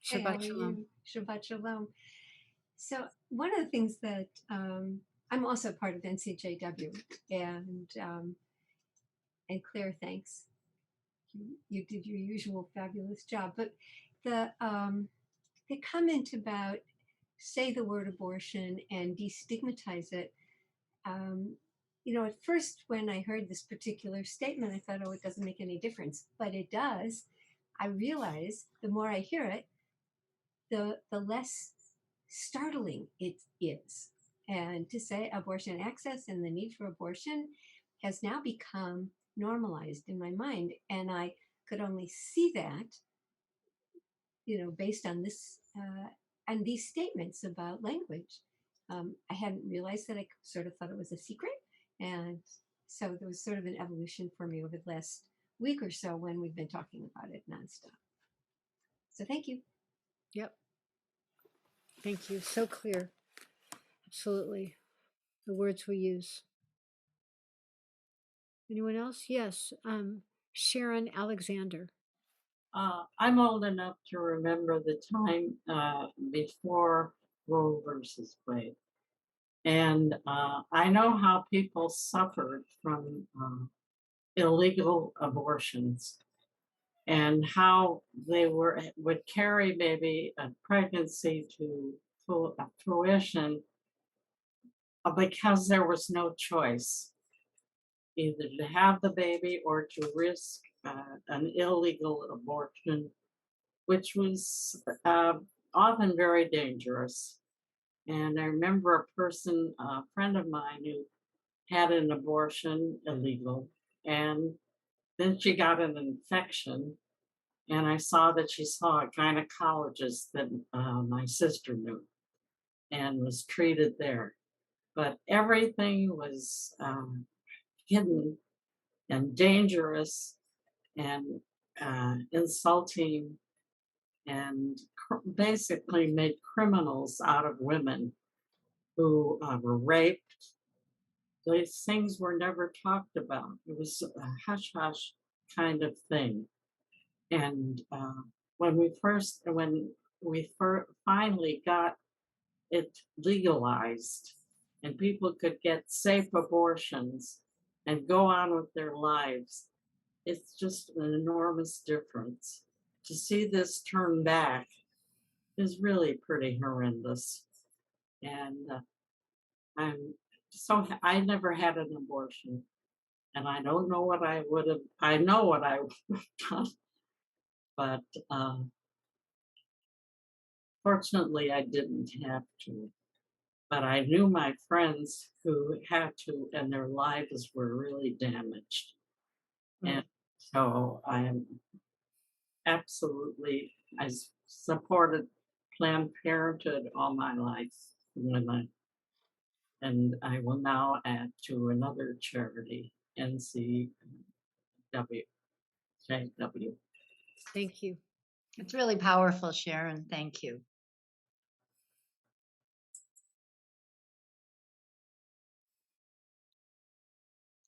Hey, how Shabbat are Shalom. you? Shabbat Shalom. So one of the things that I'm also part of NCJW, and Claire, thanks. You did your usual fabulous job. But the comment about say the word abortion and destigmatize it. At first when I heard this particular statement, I thought, oh, it doesn't make any difference, but it does. I realize the more I hear it, the less startling it is. And to say abortion access and the need for abortion has now become normalized in my mind. And I could only see that, based on this and these statements about language. I hadn't realized that. I sort of thought it was a secret. And so there was sort of an evolution for me over the last week or so when we've been talking about it nonstop. So thank you. Yep. Thank you. So clear. Absolutely. The words we use. Anyone else? Yes. Sharon Alexander. I'm old enough to remember the time before Roe versus Wade. And I know how people suffered from illegal abortions and how they would carry maybe a pregnancy to fruition because there was no choice, either to have the baby or to risk an illegal abortion, which was often very dangerous. And I remember a friend of mine who had an abortion illegal, and then she got an infection, and I saw that she saw a gynecologist that my sister knew and was treated there. But everything was hidden and dangerous and insulting and basically made criminals out of women who were raped. These things were never talked about. It was a hush-hush kind of thing. And when we finally got it legalized and people could get safe abortions and go on with their lives, it's just an enormous difference. To see this turn back is really pretty horrendous. And I never had an abortion, and I don't know what I would have, I know what I would have done, but fortunately I didn't have to. but I knew my friends who had to, and their lives were really damaged. Mm. And so I am absolutely, supported Planned Parenthood all my life. And I will now add to another charity, NCW, JW. Thank you. It's really powerful, Sharon. Thank you.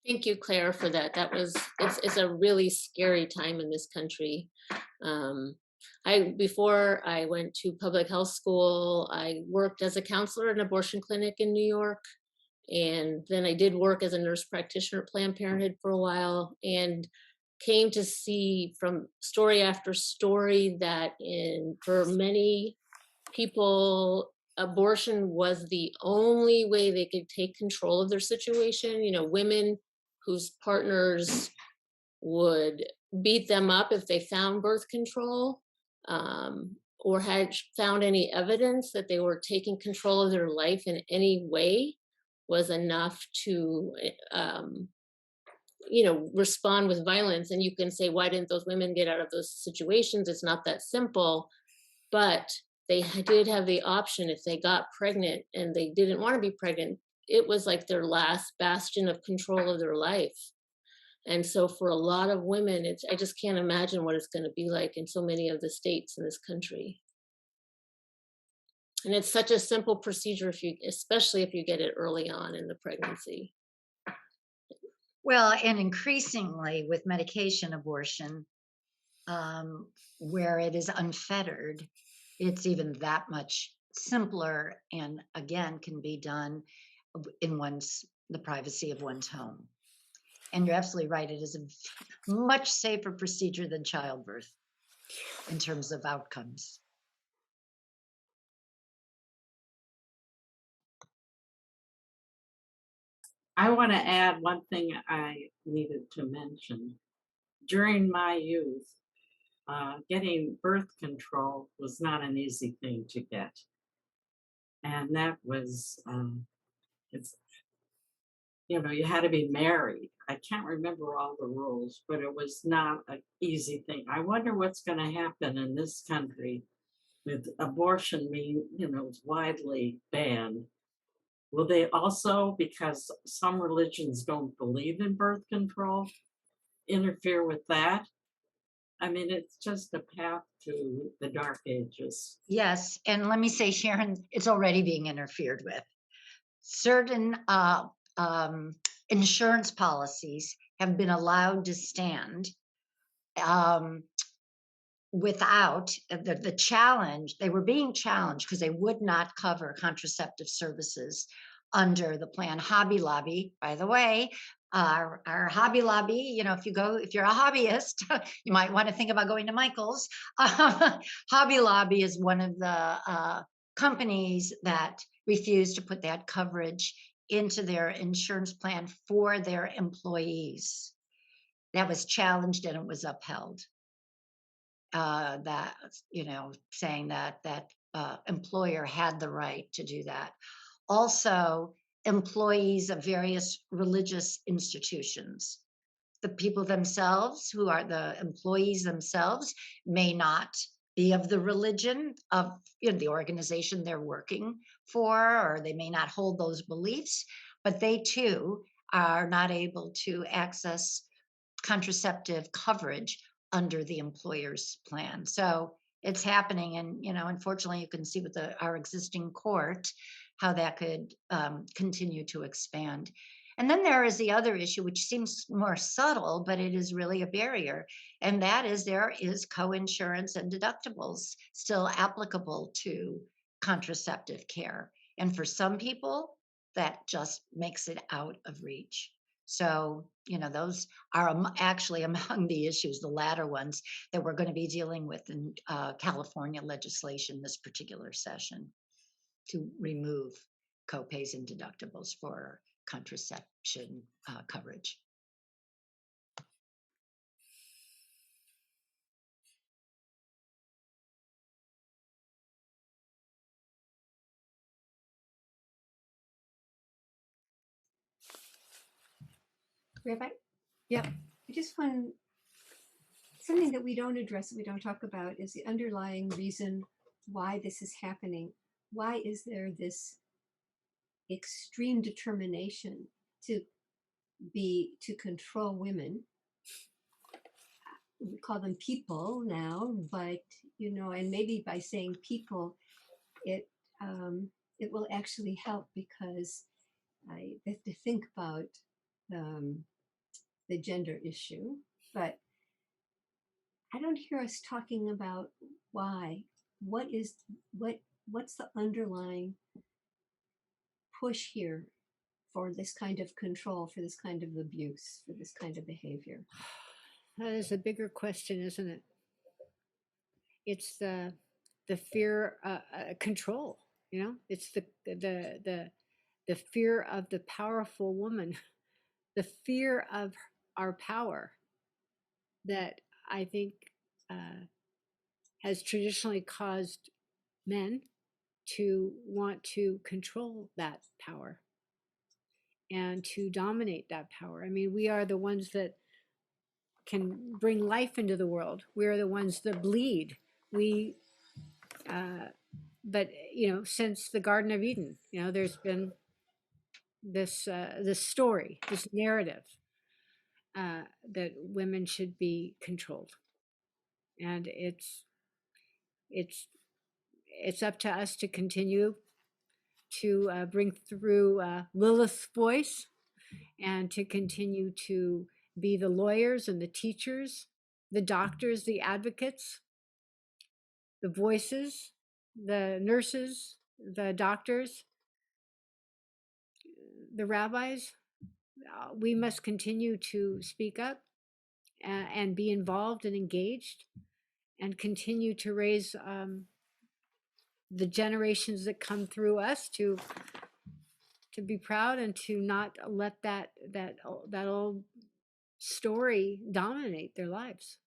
Thank you, Claire, for that. It's a really scary time in this country. Before I went to public health school, I worked as a counselor in an abortion clinic in New York. And then I did work as a nurse practitioner at Planned Parenthood for a while, and came to see from story after story that for many people, abortion was the only way they could take control of their situation. Women whose partners would beat them up if they found birth control, or had found any evidence that they were taking control of their life in any way, was enough to respond with violence. And you can say, why didn't those women get out of those situations? It's not that simple. But they did have the option. If they got pregnant and they didn't want to be pregnant, it was like their last bastion of control of their life. And so for a lot of women, I just can't imagine what it's going to be like in so many of the states in this country. And it's such a simple procedure, especially if you get it early on in the pregnancy. Well, and increasingly with medication abortion, where it is unfettered, it's even that much simpler, and again can be done in the privacy of one's home. And you're absolutely right, it is a much safer procedure than childbirth in terms of outcomes. I want to add one thing I needed to mention. During my youth, getting birth control was not an easy thing to get. And that was, you had to be married. I can't remember all the rules, but it was not an easy thing. I wonder what's going to happen in this country with abortion being, widely banned. Will they also, because some religions don't believe in birth control, interfere with that? I mean, it's just a path to the dark ages. Yes, and let me say, Sharon, it's already being interfered with. Certain insurance policies have been allowed to stand without the challenge. They were being challenged because they would not cover contraceptive services under the plan. Hobby Lobby, by the way, our Hobby Lobby, if you're a hobbyist, you might want to think about going to Michael's. Hobby Lobby is one of the companies that refused to put that coverage into their insurance plan for their employees. That was challenged and it was upheld. That saying that employer had the right to do that. Also, employees of various religious institutions, the people themselves, who are the employees themselves, may not be of the religion of the organization they're working for, or they may not hold those beliefs, but they too are not able to access contraceptive coverage under the employer's plan. So it's happening, and unfortunately, you can see with our existing court how that could continue to expand. And then there is the other issue, which seems more subtle, but it is really a barrier, and that is there is co-insurance and deductibles still applicable to contraceptive care, and for some people, that just makes it out of reach. So, those are actually among the issues, the latter ones, that we're going to be dealing with in California legislation this particular session, to remove copays and deductibles for contraception coverage. Rabbi? Yeah. I just want something that we don't address, that we don't talk about, is the underlying reason why this is happening. Why is there this extreme determination to control women? We call them people now, but and maybe by saying people, it will actually help, because I have to think about the gender issue, but I don't hear us talking about why. What's the underlying push here for this kind of control, for this kind of abuse, for this kind of behavior? That is a bigger question, isn't it? It's the fear, control. It's the fear of the powerful woman, the fear of our power that I think has traditionally caused men to want to control that power and to dominate that power. I mean, we are the ones that can bring life into the world. We are the ones that bleed. But since the Garden of Eden, there's been this story, this narrative that women should be controlled, and it's up to us to continue to bring through Lilith's voice, and to continue to be the lawyers and the teachers, the doctors, the advocates, the voices, the nurses, the doctors, the rabbis. We must continue to speak up and be involved and engaged, and continue to raise the generations that come through us to be proud, and to not let that old story dominate their lives.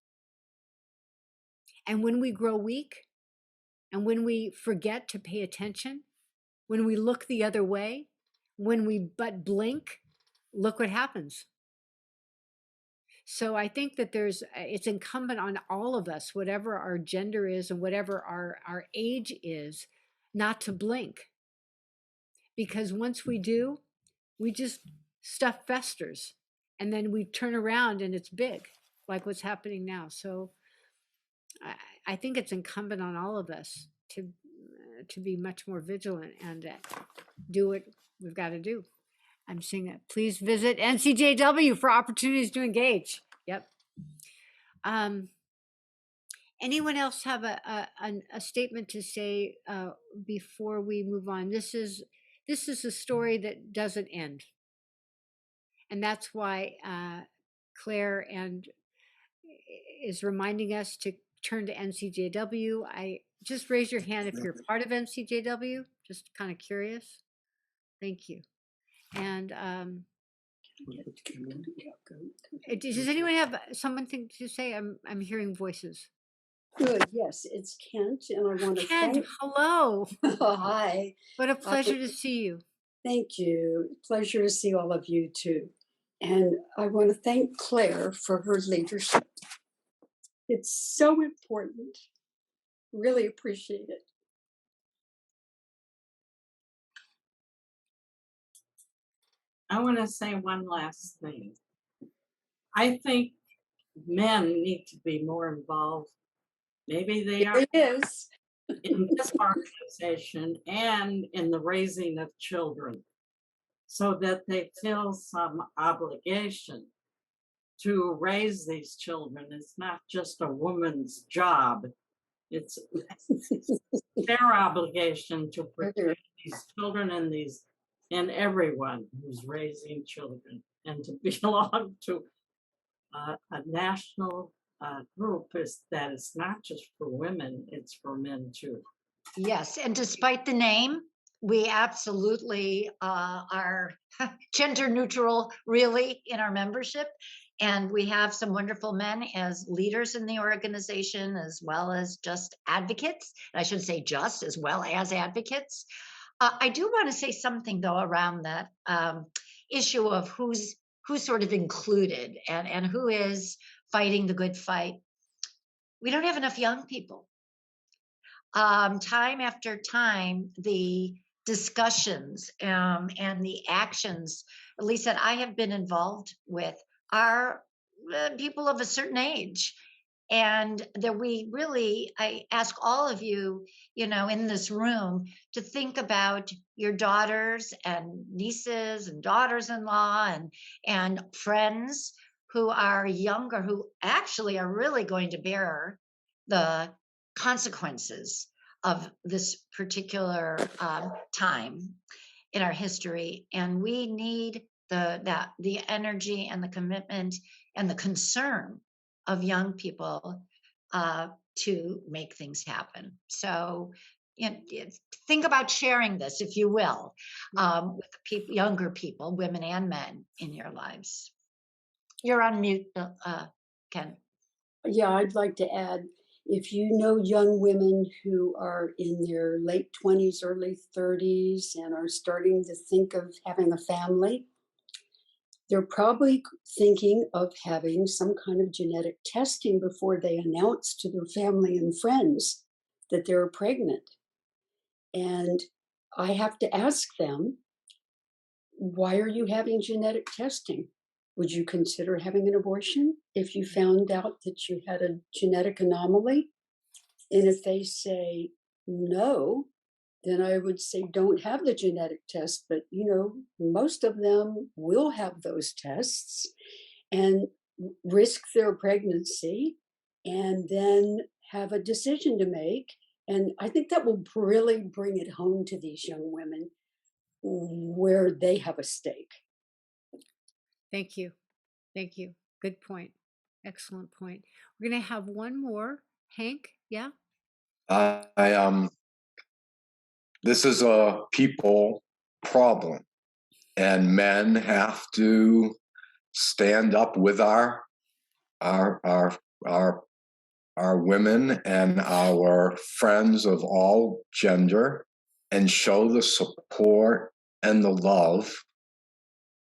And when we grow weak, and when we forget to pay attention, when we look the other way, when we but blink, look what happens. So I think that it's incumbent on all of us, whatever our gender is and whatever our age is, not to blink. Because once we do, stuff festers, and then we turn around and it's big, like what's happening now. So I think it's incumbent on all of us to be much more vigilant and do what we've got to do. I'm seeing that. Please visit NCJW for opportunities to engage. Yep. Anyone else have a statement to say before we move on? This is a story that doesn't end, and that's why Claire is reminding us to turn to NCJW. I just raise your hand if you're part of NCJW. Just kind of curious. Thank you. And does anyone have something to say? I'm hearing voices. Good. Yes, it's Kent, and I want to Kent, hello. Hi. What a pleasure to see you. Thank you. Pleasure to see all of you too. And I want to thank Claire for her leadership. It's so important. Really appreciate it. I want to say one last thing. I think men need to be more involved. Maybe they are in this organization and in the raising of children, so that they feel some obligation to raise these children. It's not just a woman's job. It's their obligation to protect these children and everyone who's raising children, and to belong to a national group that is not just for women, it's for men too. Yes, and despite the name, we absolutely are gender neutral, really, in our membership. And we have some wonderful men as leaders in the organization, as well as just advocates. I should say just as well as advocates. I do want to say something, though, around that issue of who's who's sort of included and who is fighting the good fight. We don't have enough young people. Time after time, the discussions and the actions, at least that I have been involved with, are people of a certain age. And that we really, I ask all of you, in this room to think about your daughters and nieces and daughters-in-law and friends who are younger, who actually are really going to bear the consequences of this particular time in our history. And we need the energy and the commitment and the concern of young people to make things happen. So think about sharing this, if you will, with younger people, women and men in your lives. You're on mute, Ken. Yeah, I'd like to add, if you know young women who are in their late 20s, early 30s, and are starting to think of having a family, they're probably thinking of having some kind of genetic testing before they announce to their family and friends that they're pregnant. And I have to ask them, why are you having genetic testing? Would you consider having an abortion if you found out that you had a genetic anomaly? And if they say no, then I would say don't have the genetic test. But, most of them will have those tests and risk their pregnancy and then have a decision to make. And I think that will really bring it home to these young women where they have a stake. Thank you. Thank you. Good point. Excellent point. We're going to have one more. Hank, yeah? This is a people problem, and men have to stand up with our women and our friends of all gender and show the support and the love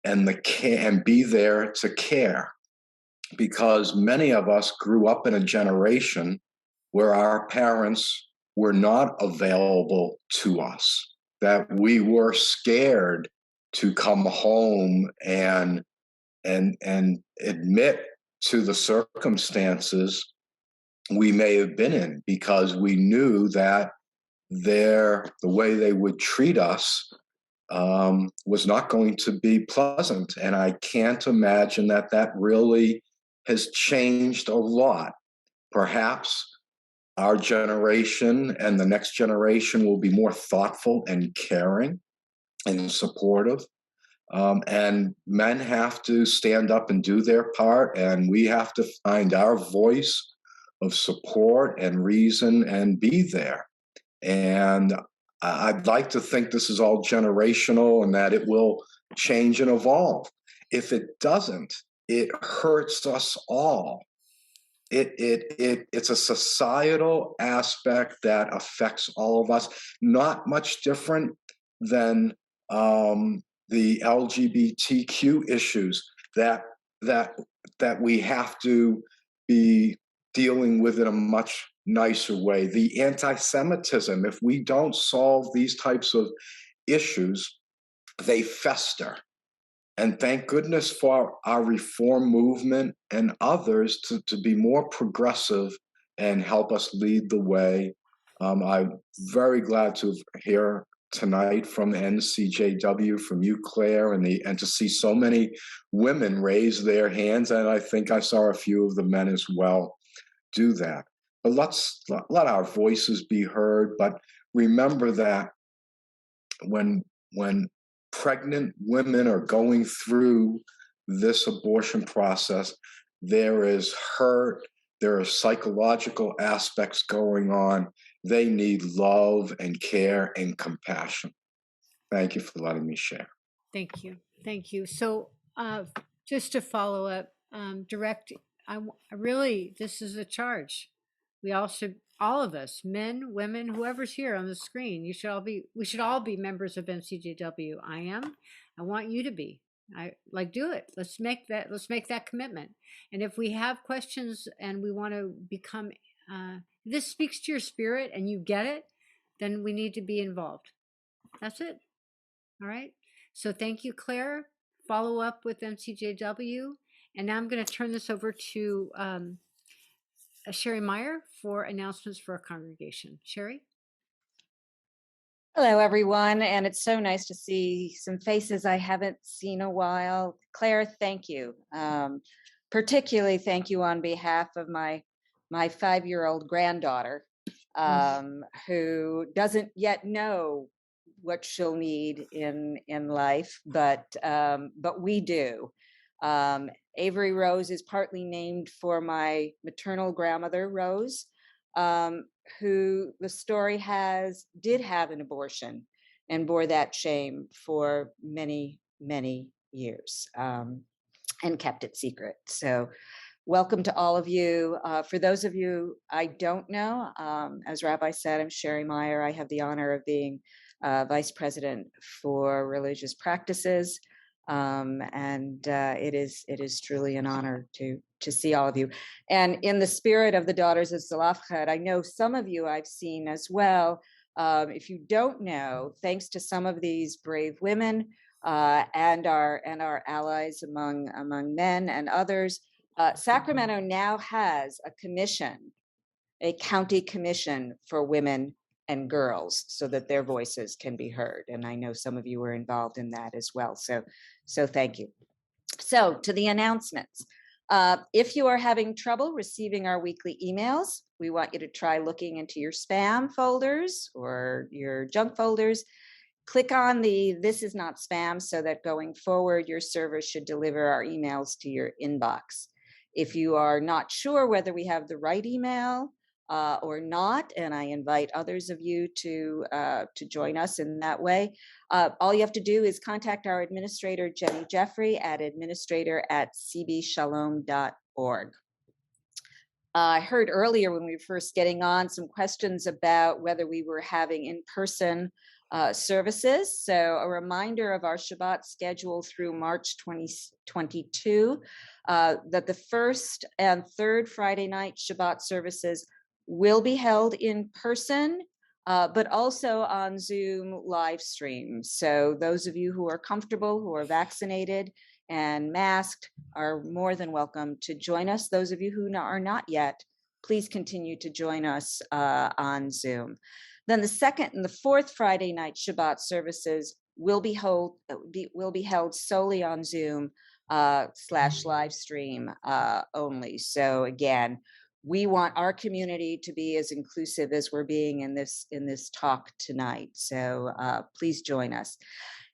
and the care and be there to care, because many of us grew up in a generation where our parents were not available to us, that we were scared to come home and admit to the circumstances we may have been in, because we knew that the way they would treat us was not going to be pleasant. And I can't imagine that really has changed a lot. Perhaps our generation and the next generation will be more thoughtful and caring and supportive. And men have to stand up and do their part, and we have to find our voice of support and reason and be there. And I'd like to think this is all generational and that it will change and evolve. If it doesn't, it hurts us all. It's a societal aspect that affects all of us, not much different than the LGBTQ issues that we have to be dealing with in a much nicer way. The anti-Semitism, if we don't solve these types of issues, they fester. And thank goodness for our reform movement and others to be more progressive and help us lead the way. I'm very glad to hear tonight from NCJW, from you, Claire, and to see so many women raise their hands. And I think I saw a few of the men as well do that. But let our voices be heard. But remember that when pregnant women are going through this abortion process, there is hurt, there are psychological aspects going on. They need love and care and compassion. Thank you for letting me share. Thank you. Thank you. So just to follow up, this is a charge. We all of us, men, women, whoever's here on the screen, we should all be members of NCJW. I am. I want you to be. I like, do it. Let's make that commitment. And if we have questions and we want to become, this speaks to your spirit and you get it, then we need to be involved. That's it. All right. So thank you, Claire. Follow up with MCJW. And now I'm going to turn this over to Sherry Meyer for announcements for our congregation. Sherry? Hello, everyone, and it's so nice to see some faces I haven't seen a while. Claire, thank you. Particularly thank you on behalf of my 5-year-old granddaughter, who doesn't yet know what she'll need in life, but we do. Avery Rose is partly named for my maternal grandmother, Rose, who the story did have an abortion and bore that shame for many, many years, and kept it secret. So welcome to all of you. For those of you I don't know, as Rabbi said, I'm Sherry Meyer. I have the honor of being Vice President for Religious Practices. It is truly an honor to see all of you. And in the spirit of the Daughters of Zelophehad, I know some of you I've seen as well. If you don't know, thanks to some of these brave women and our allies among men and others, Sacramento now has a commission, a county commission for women and girls, so that their voices can be heard. And I know some of you were involved in that as well. So thank you. So to the announcements. If you are having trouble receiving our weekly emails, we want you to try looking into your spam folders or your junk folders. Click on the "This is not spam" so that going forward, your server should deliver our emails to your inbox. If you are not sure whether we have the right email or not, and I invite others of you to join us in that way, all you have to do is contact our administrator, Jenny Jeffrey, at administrator@cbshalom.org. I heard earlier when we were first getting on some questions about whether we were having in-person services. So a reminder of our Shabbat schedule through March 2022, that the first and third Friday night Shabbat services will be held in person, but also on Zoom live stream. So those of you who are comfortable, who are vaccinated and masked, are more than welcome to join us. Those of you who are not yet, please continue to join us on Zoom. Then the second and the fourth Friday night Shabbat services will be held solely on Zoom /live stream only. So again, we want our community to be as inclusive as we're being in this talk tonight. So please join us.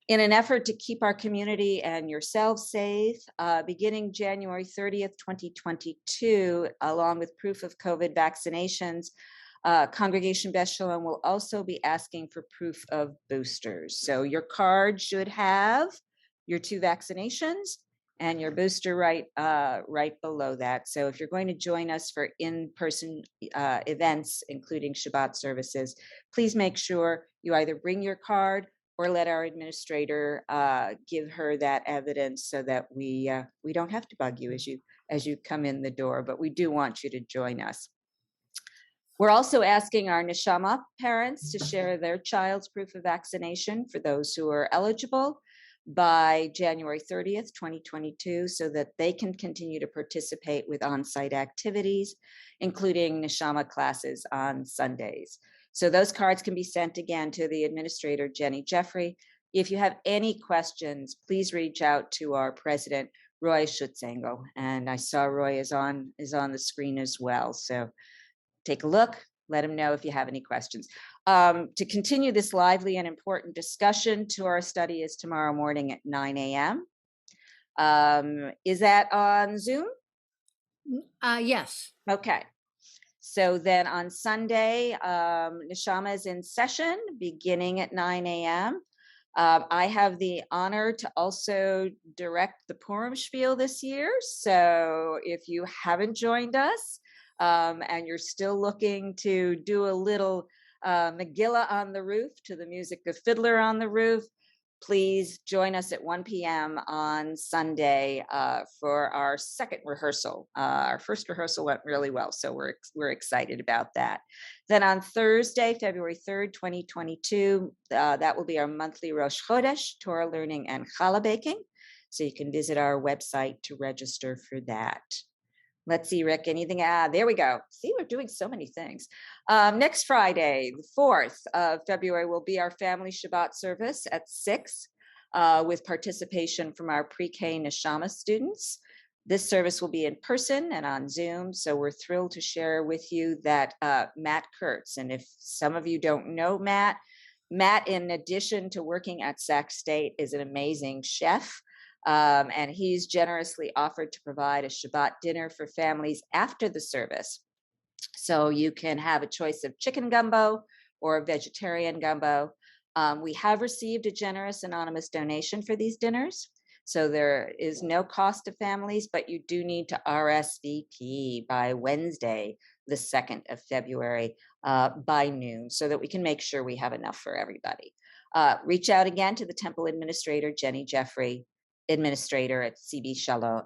In an effort to keep our community and yourselves safe, beginning January 30th, 2022, along with proof of COVID vaccinations, Congregation Beth Shalom will also be asking for proof of boosters. So your card should have your 2 vaccinations and your booster right below that. So if you're going to join us for in-person events, including Shabbat services, please make sure you either bring your card or let our administrator give her that evidence so that we don't have to bug you as you come in the door, but we do want you to join us. We're also asking our Neshama parents to share their child's proof of vaccination for those who are eligible by January 30th, 2022, so that they can continue to participate with on-site activities, including Neshama classes on Sundays. So those cards can be sent again to the administrator, Jenny Jeffrey. If you have any questions, please reach out to our president, Roy Schutzengel. And I saw Roy is on the screen as well. So take a look, let him know if you have any questions. To continue this lively and important discussion, to our study is tomorrow morning at 9 a.m. Is that on Zoom? Yes. Okay. So then on Sunday, Neshama is in session beginning at 9 a.m. I have the honor to also direct the Purim Spiel this year. So if you haven't joined us, and you're still looking to do a little Megillah on the roof to the music of Fiddler on the Roof, please join us at 1 p.m. on Sunday for our second rehearsal. Our first rehearsal went really well, so we're excited about that. Then on Thursday, February 3rd, 2022, that will be our monthly Rosh Chodesh, Torah learning and challah baking. So you can visit our website to register for that. Let's see, Rick, anything? There we go. See, we're doing so many things. Next Friday, the 4th of February, will be our family Shabbat service at 6 with participation from our pre-K Neshama students. This service will be in person and on Zoom. So we're thrilled to share with you that Matt Kurtz, and if some of you don't know Matt, in addition to working at Sac State, is an amazing chef. And he's generously offered to provide a Shabbat dinner for families after the service. So you can have a choice of chicken gumbo or a vegetarian gumbo. We have received a generous anonymous donation for these dinners. So there is no cost to families, but you do need to RSVP by Wednesday, the 2nd of February by noon, so that we can make sure we have enough for everybody. Reach out again to the temple administrator, Jenny Jeffrey, administrator at cbshalom.org.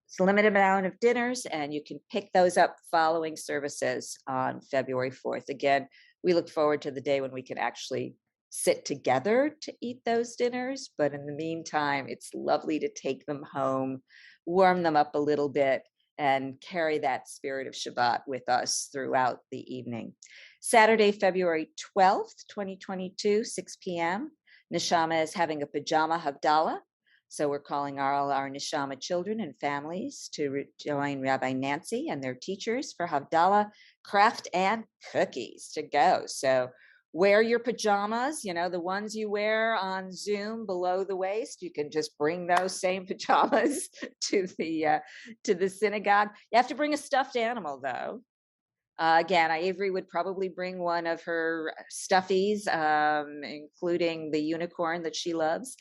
It's a limited amount of dinners, and you can pick those up following services on February 4th. Again, we look forward to the day when we can actually sit together to eat those dinners. But in the meantime, it's lovely to take them home, warm them up a little bit, and carry that spirit of Shabbat with us throughout the evening. Saturday, February 12th, 2022, 6 p.m., Neshama is having a pajama Havdalah. So we're calling all our Neshama children and families to join Rabbi Nancy and their teachers for Havdalah, craft, and cookies to go. So wear your pajamas, the ones you wear on Zoom below the waist. You can just bring those same pajamas to the synagogue. You have to bring a stuffed animal, though. Again, Avery would probably bring one of her stuffies, including the unicorn that she loves.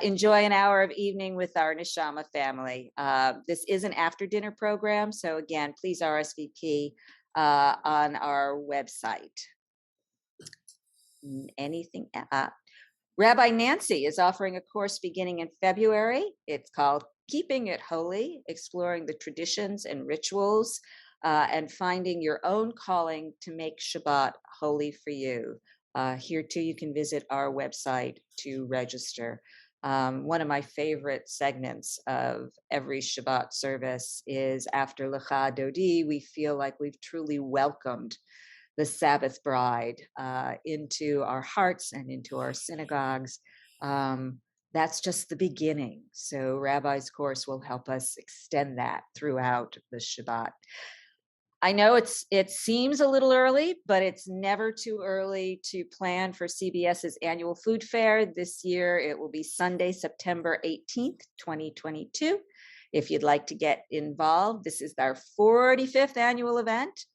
Enjoy an hour of evening with our Neshama family. This is an after-dinner program, so again, please RSVP on our website. Anything? Rabbi Nancy is offering a course beginning in February. It's called Keeping It Holy, Exploring the Traditions and Rituals and Finding Your Own Calling to Make Shabbat Holy for You. Here too, you can visit our website to register. One of my favorite segments of every Shabbat service is after Lecha Dodi. We feel like we've truly welcomed the Sabbath bride into our hearts and into our synagogues. That's just the beginning. So Rabbi's course will help us extend that throughout the Shabbat. I know it seems a little early, but it's never too early to plan for CBS's annual food fair. This year, it will be Sunday, September 18th, 2022. If you'd like to get involved, this is our 45th annual event.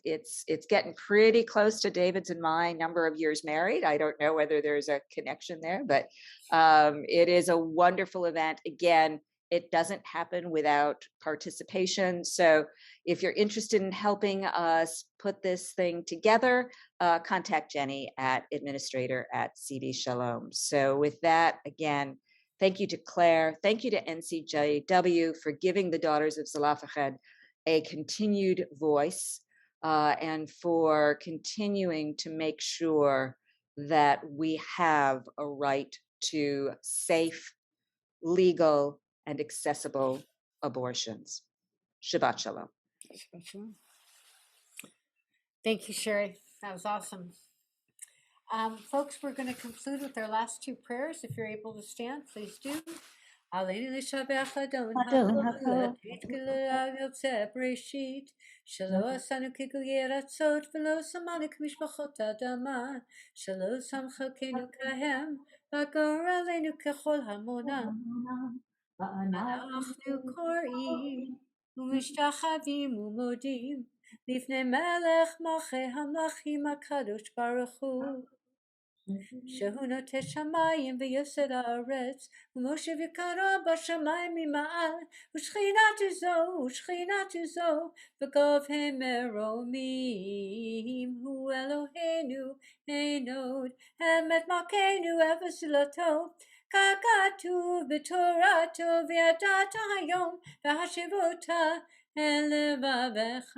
It's getting pretty close to David's and my number of years married. I don't know whether there's a connection there, but it is a wonderful event. Again, it doesn't happen without participation. So if you're interested in helping us put this thing together, contact Jenny at administrator@CB Shalom. So with that, again, thank you to Claire. Thank you to NCJW for giving the Daughters of Zelophehad a continued voice and for continuing to make sure that we have a right to safe, legal, and accessible abortions. Shabbat Shalom. Thank you, Sherry. That was awesome. Folks, we're going to conclude with our last two prayers. If you're able to stand, please do. Aleinu l'shabach Adon ha'olam v'yitgelu yotze b'reshit shelo asanu k'gilui aratzot v'lo samanu k'mishpachot ha'adama shelo samchakenu kahem v'agor aleinu k'chol hamonam אנחנו קוראים ומשתחווים ומודים לפני מלך מלכי המלכים הקדוש ברוך הוא שהוא נוטה שמיים ויוסד הארץ, ומשה וקרא בשמיים ממעל, ושכינת זו בגובה מרומים, הוא אלוהינו אין עוד, אמת מלכנו ופסילתו, ככתוב בתורתו, וידעת היום והשיבותה אל לבבך,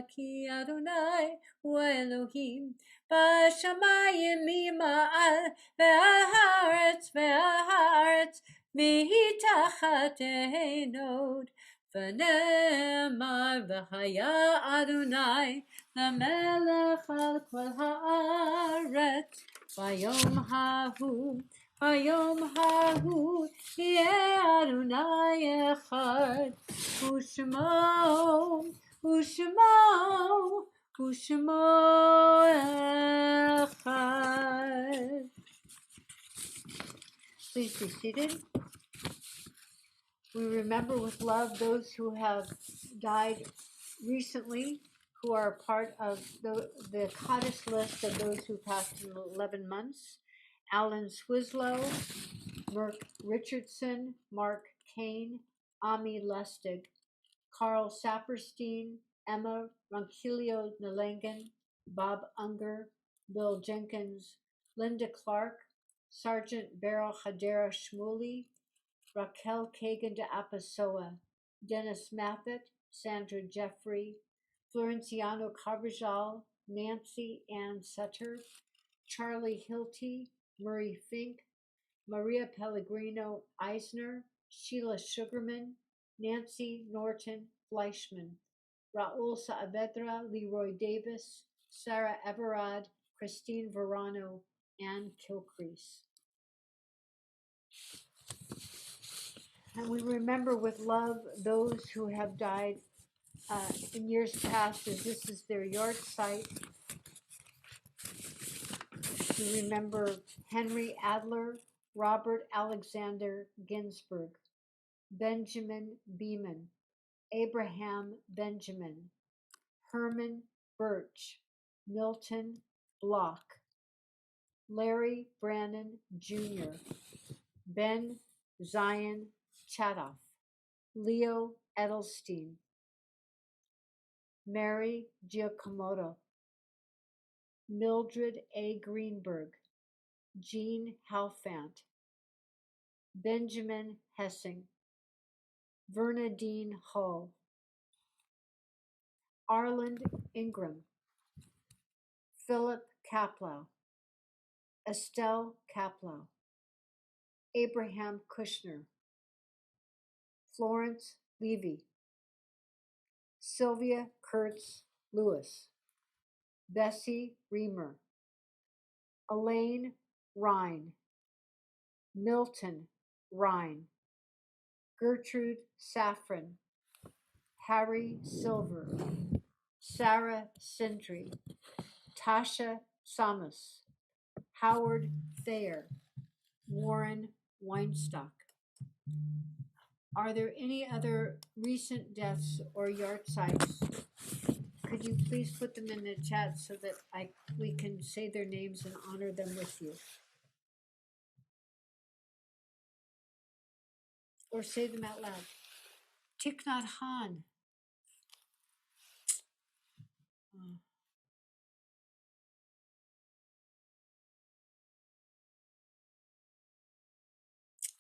כי אדוני הוא אלוהים בשמיים ממעל, והארץ מתחת אין עוד. ונאמר והיה אדוני למלך על כל הארץ, ביום ההוא יהיה אדוני אחד, ושמו אחד. Please be seated. We remember with love those who have died recently, who are part of the Kaddish list of those who passed in 11 months. Alan Swislow, Merck Richardson, Mark Kane, Ami Lustig, Carl Saperstein, Emma Ronquillo Nalangan, Bob Unger, Bill Jenkins, Linda Clark, Sergeant Beryl Hadera Shmuley, Raquel Kagan de Apasoa, Dennis Maffett, Sandra Jeffrey, Florenciano Carvajal, Nancy Ann Sutter, Charlie Hilty, Murray Fink, Maria Pellegrino Eisner, Sheila Sugarman, Nancy Norton Fleischman, Raul Saavedra, Leroy Davis, Sarah Everard, Christine Verano, Ann Kilcrease. And we remember with love those who have died in years past, as this is their yard site. We remember Henry Adler, Robert Alexander Ginsburg, Benjamin Beeman, Abraham Benjamin, Herman Birch, Milton Block, Larry Brannon Jr., Ben Zion Chatoff, Leo Edelstein, Mary Giacomoto, Mildred A. Greenberg, Jean Halfant, Benjamin Hessing, Verna Dean Hull, Arland Ingram, Philip Kaplow, Estelle Kaplow, Abraham Kushner, Florence Levy, Sylvia Kurtz Lewis, Bessie Reamer, Elaine Rhine, Milton Rhine, Gertrude Safran, Harry Silver, Sarah Sindri, Tasha Samus, Howard Thayer, Warren Weinstock. Are there any other recent deaths or yard sites? Could you please put them in the chat so that we can say their names and honor them with you? Or say them out loud. Thich Nhat Hanh.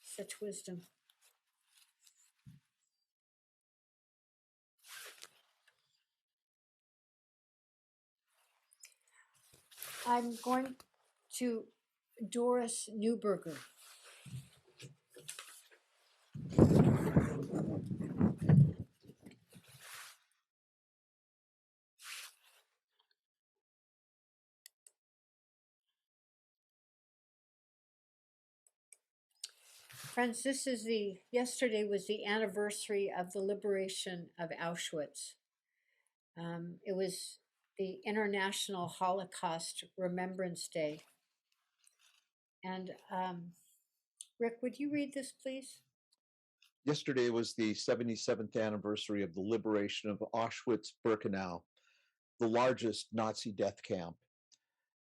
Such wisdom. I'm going to Doris Newberger. Friends, yesterday was the anniversary of the liberation of Auschwitz. It was the International Holocaust Remembrance Day. And Rick, would you read this, please? Yesterday was the 77th anniversary of the liberation of Auschwitz-Birkenau, the largest Nazi death camp.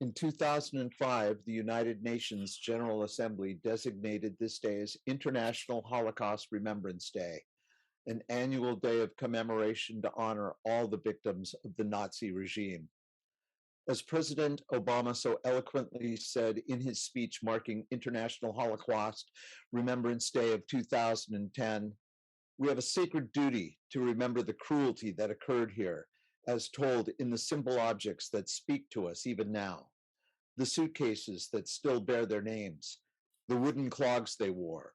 In 2005, the United Nations General Assembly designated this day as International Holocaust Remembrance Day, an annual day of commemoration to honor all the victims of the Nazi regime. As President Obama so eloquently said in his speech marking International Holocaust Remembrance Day of 2010, we have a sacred duty to remember the cruelty that occurred here, as told in the simple objects that speak to us even now. The suitcases that still bear their names, the wooden clogs they wore,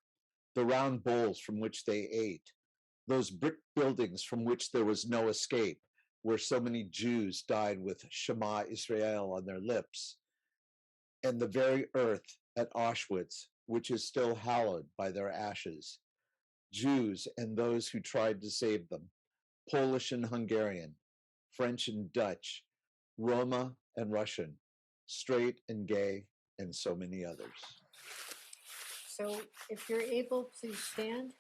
the round bowls from which they ate, those brick buildings from which there was no escape, where so many Jews died with Shema Israel on their lips, and the very earth at Auschwitz, which is still hallowed by their ashes. Jews and those who tried to save them, Polish and Hungarian, French and Dutch, Roma and Russian, straight and gay, and so many others. So if you're able, please stand.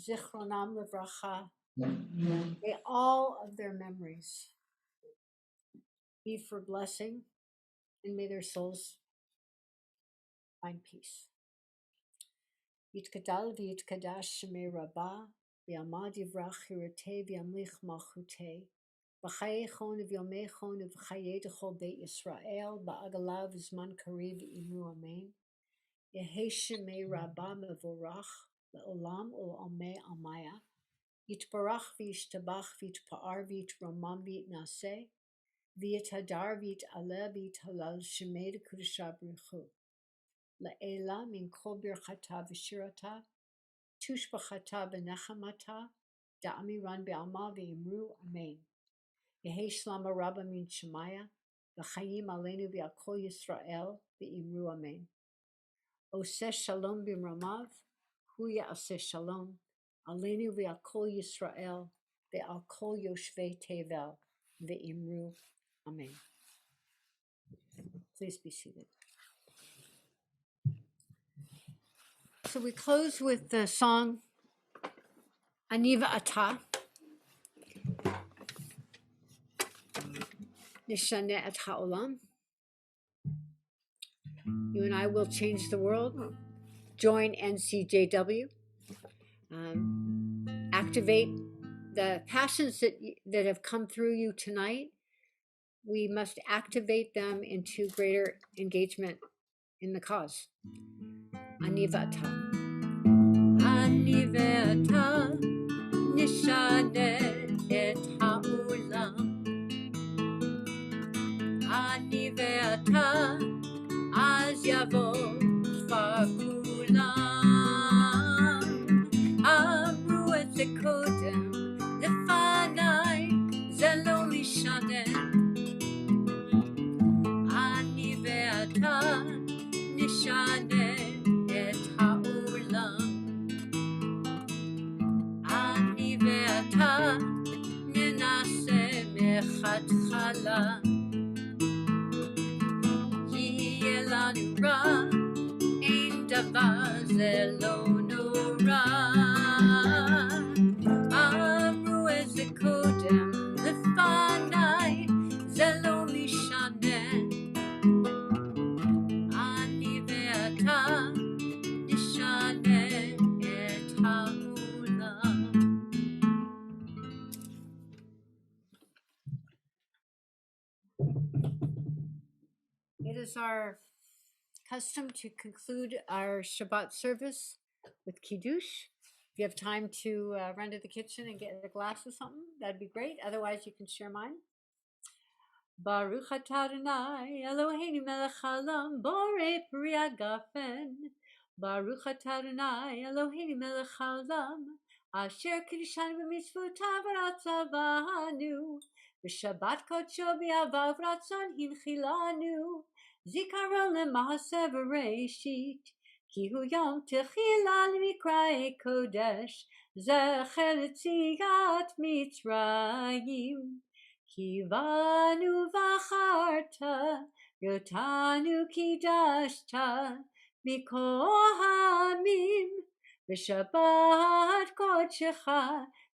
Zichronam Livracha. May all of their memories be for blessing, and may their souls find peace. Yitkadal v'yitkadash shemei Rabbah, v'yamad yivrach hirutei v'yamlich malchutei, v'chayechon v'yomechon v'chayei d'chol beit Yisrael, ba'agalav v'zman kariv v'imru amen. Yehei shemei Rabbah mevorach, le'olam u'olmei almaya. Yitbarach v'yishtabach v'yitpa'ar v'yitromam v'yitnaseh, v'yithadar v'yitaleh v'yithalal shemei d'kudusha b'ruchu. La'ela min kol birchata v'shirata, tushbachata v'nechamata, da'amiran be'alma v'imru amen. Yehei shlama rabba min shemaya, v'chayim aleinu v'akol Yisrael v'imru amen. Oseh shalom b'mramav, hu ya'aseh shalom, aleinu v'akol Yisrael, ve'al kol yoshvei tevel, ve'imru amen. Please be seated. So we close with the song Aniva Ata, Nishaneh et Ha'olam. You and I will change the world. Join NCJW. Activate the passions that have come through you tonight. We must activate them into greater engagement in the cause. Aniva Ata. Aniva Ata, Nishaneh et Ha'olam. Aniva Ata, Az yavo kfar kulam. Amru et ze kodem lefanai, ze lo mishaneh. Ani ve'ata nishaneh et ha'olam. Ani ve'ata nenaseh mechatchala. Yeh lanu ra, ein davar ze lo nora. Amru et ze kodem lefanai, ze lo mishaneh. Ani ve'ata nishaneh et ha'olam. It is our custom to conclude our Shabbat service with Kiddush. If you have time to run to the kitchen and get a glass of something, that'd be great. Otherwise, you can share mine. Baruch atah Adonai Eloheinu melech haolam borei peri hagafen. Baruch atah Adonai Eloheinu melech haolam asher kiddushanu b'mitzvotav v'ratzavanu v'shabbat kodsho b'yavav ratzon hinchilanu zikaron lema'aseh v'reishit ki hu yom techila l'mikra'ei kodesh zecher l'tziat Mitzrayim. Kivanu v'acharta, yotanu kidashta, mikohamim, v'shabbat kodshecha,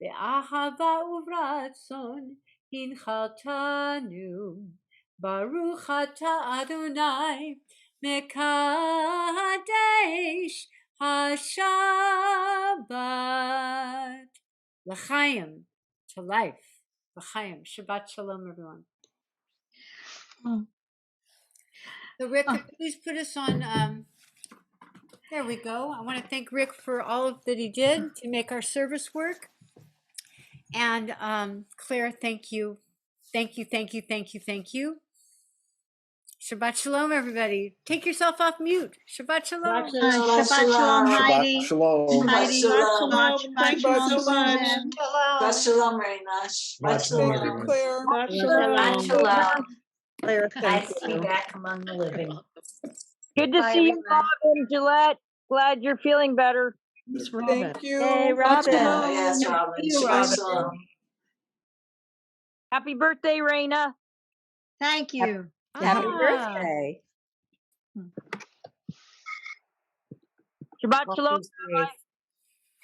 v'ahava uvratzon, hinchaltanu. Baruch atah Adonai Mekadesh HaShabbat. L'chaim, to life. L'chaim. Shabbat Shalom, everyone. So Rick, could you please put us on, there we go. I want to thank Rick for all that he did to make our service work. And Claire, thank you. Thank you, thank you, thank you, thank you. Shabbat Shalom, everybody. Take yourself off mute. Shabbat Shalom. Shabbat Shalom, Heidi. Shabbat Shalom. Heidi, Shalom. Shabbat Thank you Shalom, so much. Susan. Shabbat Shalom, Reina. Shabbat Thank you, Shalom. Claire. Shabbat Shalom. Claire, Nice thank to be you. back among the living. Good to Bye, see you, everyone. Robin, Gillette. Glad you're feeling better. It's Robin. Thank you. Hey, Robin. Yes, Robin. See you, Shabbat Robin. Shalom. Happy birthday, Raina. Thank you. Happy Ah, birthday. Shabbat Shalom.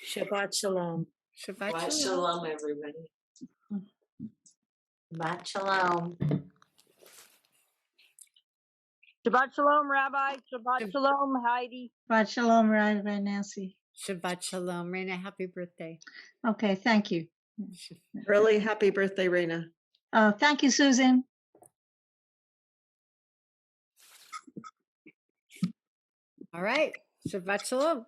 Shabbat Shalom. Shabbat Shabbat Shalom. Shalom, everybody. Shabbat Shalom. Shabbat Shalom, Rabbi. Shabbat Shalom, Heidi. Shabbat Shalom, Rabbi Nancy. Shabbat Shalom. Raina, happy birthday. Okay, thank you. Really happy birthday, Raina. Thank you, Susan. All right. Shabbat Shalom.